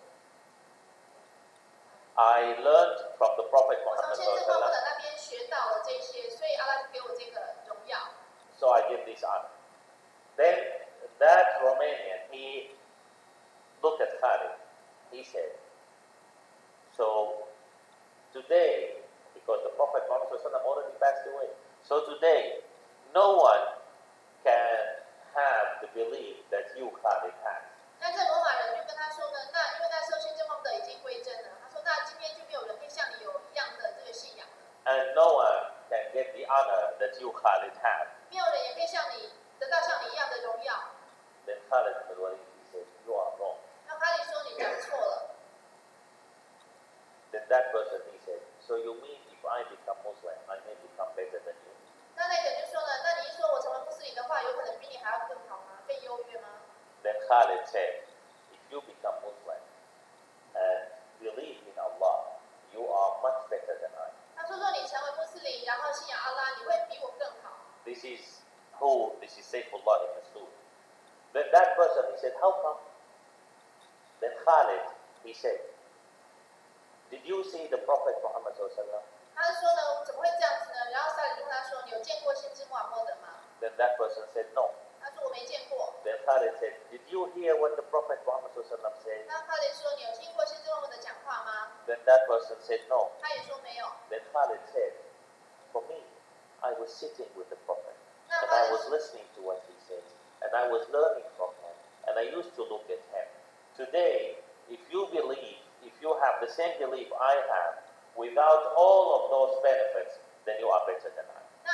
I learned from the Prophet 我从 Muhammad 先知 sallallahu 默默 alaihi 的 wasallam. 那边学到了这些，所以阿拉就给我这个荣耀。So I give this honor. Then that Romanian, he looked at Khalid. He said, so today, because the Prophet Muhammad already passed away, so today no one can have the belief that you, Khalid, have. 那这罗马人就跟他说呢，那因为那时候先知默默的已经归正了，他说那今天就没有人会像你有一样的这个信仰了， And no one can get the honor that you, Khalid, have. 没有人也可以像你得到像你一样的荣耀。 Then Khalid ibn al-Walid, he said, you are wrong. 那哈利说你讲错了。 Then that person, he said, so you mean if I become Muslim, I may become better than you? 那个人就说呢，那你一说我成为穆斯林的话，有可能比你还要更好吗？更优越吗？ Then Khalid said, if you become Muslim and believe in Allah, you are much better than I. 他说，若你成为穆斯林，然后信仰阿拉，你会比我更好。 This is Saifullah ibn Masud. Then that person, he said, how come? Then Khalid, he said, did you see the Prophet Muhammad sallallahu alaihi wasallam? 他就说呢，怎么会这样子呢？然后萨里就问他说，你有见过先知穆罕默德吗？ Then that person said, no. 他说我没见过。 Then Khalid said, did you hear what the Prophet Muhammad sallallahu alaihi wasallam said? 那哈利说，你有听过先知默默德讲话吗？ Then that person said, no. 他也说没有。 Then Khalid said, for me, I was sitting with the Prophet, 那 and 哈 I 利 was listening to what he said, and I was learning from him, and I used to look at him. Today, if you have the same belief I have, without all of those benefits, then you are better than I. 那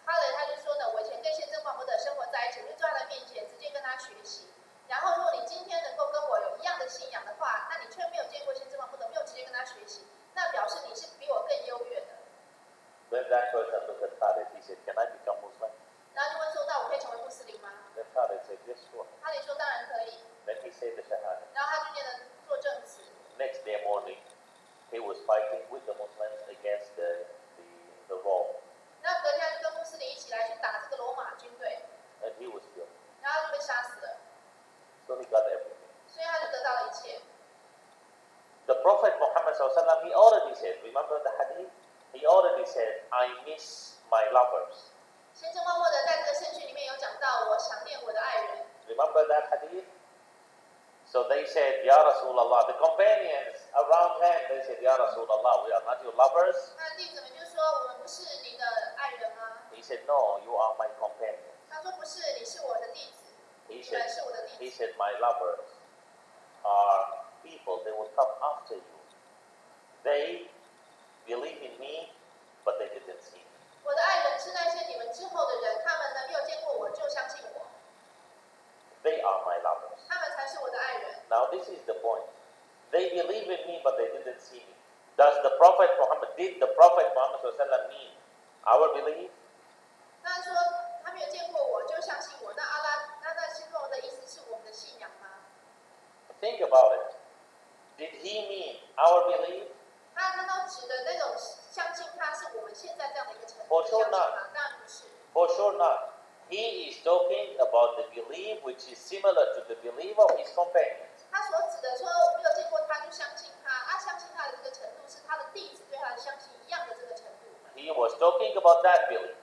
哈雷他就说呢，我以前跟先知穆罕默德生活在一起，我就坐在他面前，直接跟他学习。然后，如果你今天能够跟我有一样的信仰的话，那你却没有见过先知穆罕默德，没有直接跟他学习，那表示你是比我更优越的。 When that person looked at Khalid, he said, can I become Muslim? 然后就问说，那我可以成为穆斯林吗？ Then Khalid said, yes, sure. 哈雷说当然可以。 Then he said the Shahada. 然后他就念了做证词。 Next day morning, he was fighting with the Muslims against the Rome, 然后隔天就跟穆斯林一起来去打这个罗马军队， and he was killed. 然后就被杀死了。 So he got everything. 所以他就得到了一切。 The Prophet Muhammad SAW, he already said, remember the hadith? He already said, I miss my lovers. 先知默默的在这个圣训里面有讲到，我想念我的爱人。 Remember that hadith? So they said, Ya Rasulullah, the companions around him, they said, Ya Rasulullah, we are not your lovers. 那弟子们就说，我们不是你的爱人吗？ He said, no, you are my companions. 他说不是，你是我的弟子， He 你们 said, 是我的弟 he 子。 said, my lovers are people, they will come after you. They believe in me, but they didn't see me. 我的爱人是那些你们之后的人，他们呢没有见过我就相信我， They are my lovers. 他们才是我的爱人。 Now this is the point. They believe in me, but they didn't see me. Did the Prophet Muhammad SAW mean our belief? 那说他没有见过我就相信我，那阿拉那先知默默的意思是我们的信仰吗？ Think about it. Did he mean our belief? 他都指的那种相信他是我们现在这样的一个程度 For 的 sure 相信 not. 吗？当然不是。 For sure not. He is talking about the belief which is similar to the belief of his companions. 他所指的说没有见过他就相信他，他相信他的这个程度是他的弟子对他的相信一样的这个程度。 He was talking about that belief.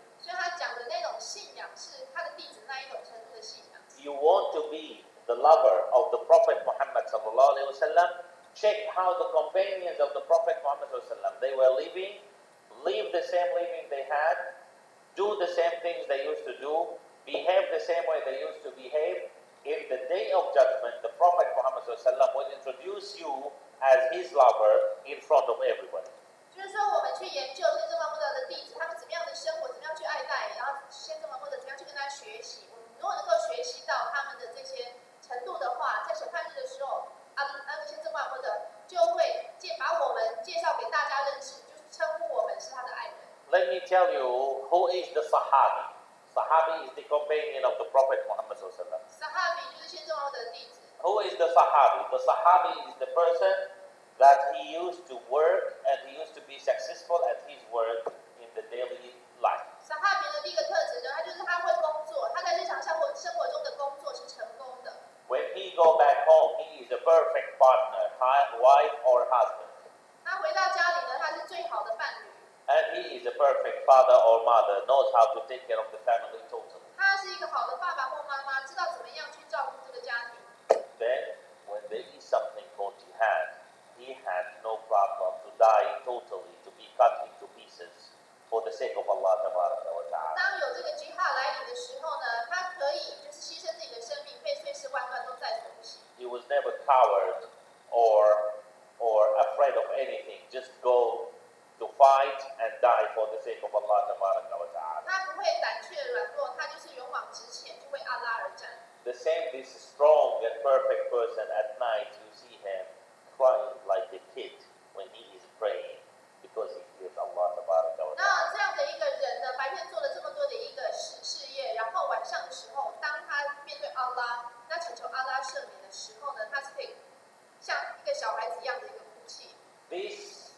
lover of the Prophet Muhammad sallallahu alaihi wasallam, check how the companions of the Prophet Muhammad sallallahu alaihi wasallam, they were live the same living they had, do the same things they used to do, behave the same way they used to behave. In the day of judgment, the Prophet Muhammad sallallahu alaihi wasallam will introduce you as his lover in front of everybody. 就是说，我们去研究先知穆罕默德的弟子，他们怎么样的生活，怎么样去爱戴，然后先知穆罕默德怎么样去跟他学习。我们如果能够学习到他们的这些程度的话，在审判日的时候，先知穆罕默德就会把我们介绍给大家认识，就是称呼我们是他的爱人。Let me tell you who is the Sahabi. Sahabi is the companion of the Prophet Muhammad sallallahu alaihi wasallam. Sahabi 就是先知穆罕默德的弟子。Who is the Sahabi? The Sahabi is the person that he used to work and he used to be successful at his work in the daily life. Sahabi 的第一个特质呢，就是他会工作，他在日常生活中的工作是成功的。When he go back home, he is a perfect partner, wife or husband. 他回到家里呢，他是最好的伴侣。And he is a perfect father or mother, knows how to take care of the family totally. 他是一个好的爸爸或妈妈，知道怎么样去照顾这个家庭。Then, when there is something called jihad, he had no problem to die totally, to be cut into pieces for the sake of Allah Tabaraka wa Ta'ala. 当有这个局号来临的时候呢，他可以就是牺牲自己的生命，被碎尸万段都在所不惜。He was never coward or afraid of anything. Just go to fight and die for the sake of Allah Tabaraka wa Ta'ala. 他不会胆怯软弱，他就是勇往直前，就为阿拉而战。The same, this strong and perfect person at night, you see him crying like a kid when he is praying because he fears Allah Tabaraka wa Ta'ala. 那这样的一个人呢，白天做了这么多的一个事业，然后晚上的时候，当他面对阿拉，那请求阿拉赦免的时候呢，他是可以像一个小孩子一样的一个哭泣。This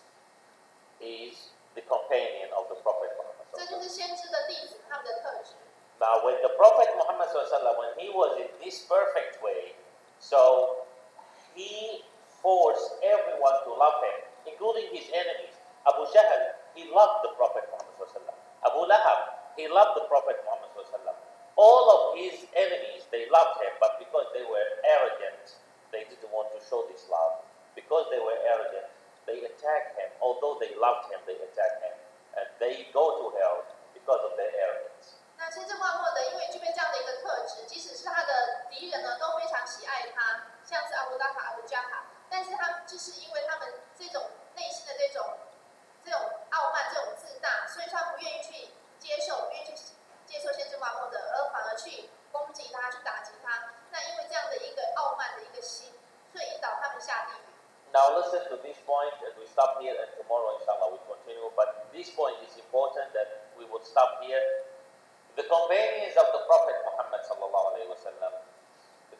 is the companion of the Prophet Muhammad. 这就是先知的弟子他们的特质。Now, when the Prophet Muhammad, when he was in this perfect way, so he forced everyone to love him, including his enemies. Abu Jahl, he loved the Prophet Muhammad. Abu Lahab, he loved the Prophet Muhammad. All of his enemies, they loved him, but because they were arrogant, they didn't want to show this love. Because they were arrogant, they attacked him. Although they loved him, they attacked him. And they go to hell because of their arrogance. 那先知穆罕默德因为具备这样的一个特质，即使是他的敌人呢，都非常喜爱他，像是阿布拉哈、阿布加哈，但是他们就是因为他们这种内心的这种傲慢、这种自大，所以他不愿意去接受，不愿意去接受先知穆罕默德，而反而去攻击他、去打击他。那因为这样的一个傲慢的一个心，所以引导他们下地狱。Now listen to this point, and we stop here, and tomorrow, inshallah, we continue. But this point is important that we would stop here. The companions of the Prophet Muhammad sallallahu alaihi wasallam,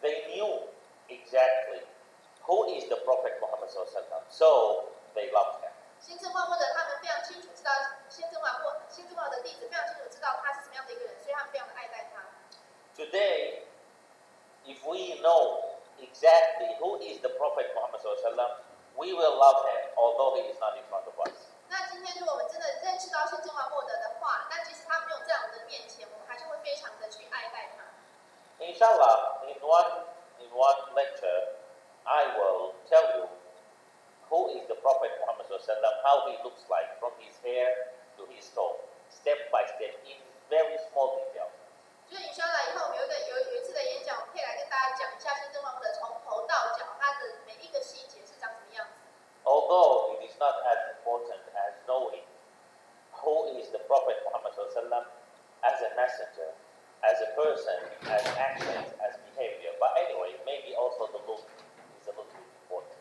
they knew exactly who is the Prophet Muhammad sallallahu alaihi wasallam, so they loved him. 先知穆罕默德他们非常清楚知道先知穆罕默德的弟子非常清楚知道他是什么样的一个人，所以他们非常的爱戴他。Today, if we know exactly who is the Prophet Muhammad sallallahu alaihi wasallam, we will love him, although he is not in front of us. 那今天如果我们真的认识到先知穆罕默德的话，那即使他没有在我们的面前，我们还是会非常的去爱戴他。Inshallah, in one lecture, I will tell you who is the Prophet Muhammad sallallahu alaihi wasallam, how he looks like from his hair to his toe, step by step, in very small detail. 就是你说了以后，我们有一次的演讲，我们可以来跟大家讲一下先知穆罕默德从头到脚他的每一个细节是长什么样子。Although it is not as important as knowing who is the Prophet Muhammad sallallahu alaihi wasallam as a messenger, as a person, as actions, as behavior, but anyway, maybe also the look is a little bit important.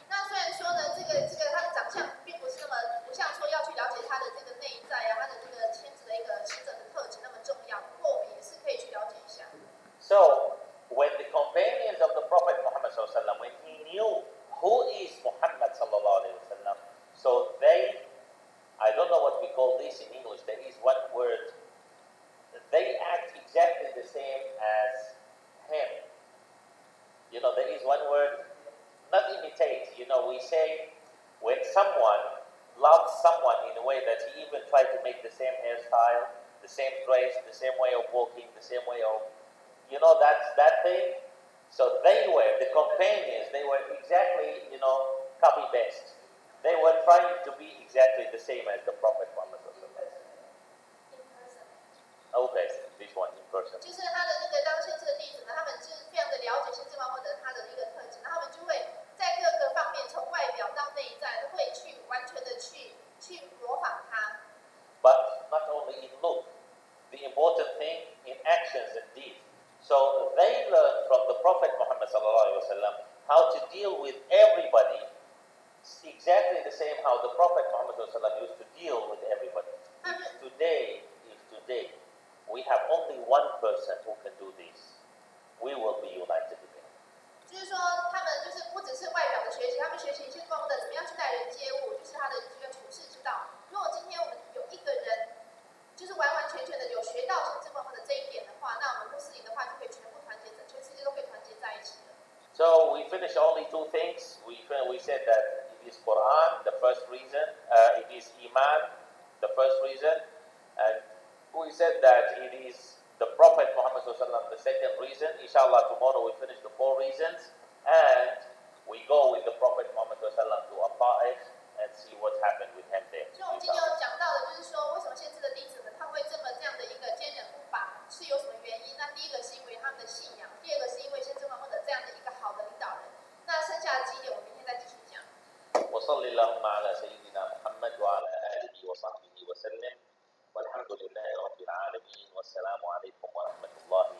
那虽然说呢，这个他的长相并不是那么不像说要去了解他的这个内在啊，他的这个先知的一个使者的特质那么重要，不过我们也是可以去了解一下。So, when the companions of the Prophet Muhammad sallallahu alaihi wasallam, when he knew who is Muhammad sallallahu alaihi wasallam, so I don't know what we call this in English, there is one word, they act exactly the same as him. You know, there is one word, not imitate, we say when someone loves someone in a way that he even tried to make the same hairstyle, the same dress, the same way of walking, the same way of, that thing. So they were, the companions, they were exactly, copy paste. They were trying to be exactly the same as the Prophet Muhammad. Okay, this one in person. 就是他的那个当先知的弟子呢，他们就是非常的了解先知穆罕默德他的一个特质，然后他们就会在各个方面，从外表到内在，都会去完全的去模仿他。But not only in look, the important thing in actions and deeds. So they learned from the Prophet Muhammad ﷺ how to deal with everybody, exactly the same how the Prophet Muhammad ﷺ used to deal with everybody. If today, we have only one person who can do this, we will be united again. 就是说，他们就是不只是外表的学习，他们学习先知穆罕默德怎么样去待人接物，就是他的一个处事之道。如果今天我们有一个人，就是完完全全的有学到先知穆罕默德这一点的话，那我们穆斯林的话就可以全部团结，全世界都可以团结在一起了。So we finished only two things. We said that it is Quran, the first reason. It is Iman, the first reason. And we said that it is the Prophet Muhammad ﷺ, the second reason. Inshallah, tomorrow we finish the four reasons. And we go with the Prophet Muhammad ﷺ to Taipei and see what happened with him there. 所以我们今天有讲到的就是说，为什么先知的弟子们他会这样的一个坚忍不拔，是有什么原因？那第一个是因为他们的信仰，第二个是因为先知穆罕默德这样的一个好的领导人。那剩下的几点我们明天再继续讲。وصل اللهم على سيدنا محمد وعلى آله وصحبه وسلم والحمد لله رب العالمين والسلام عليكم ورحمة الله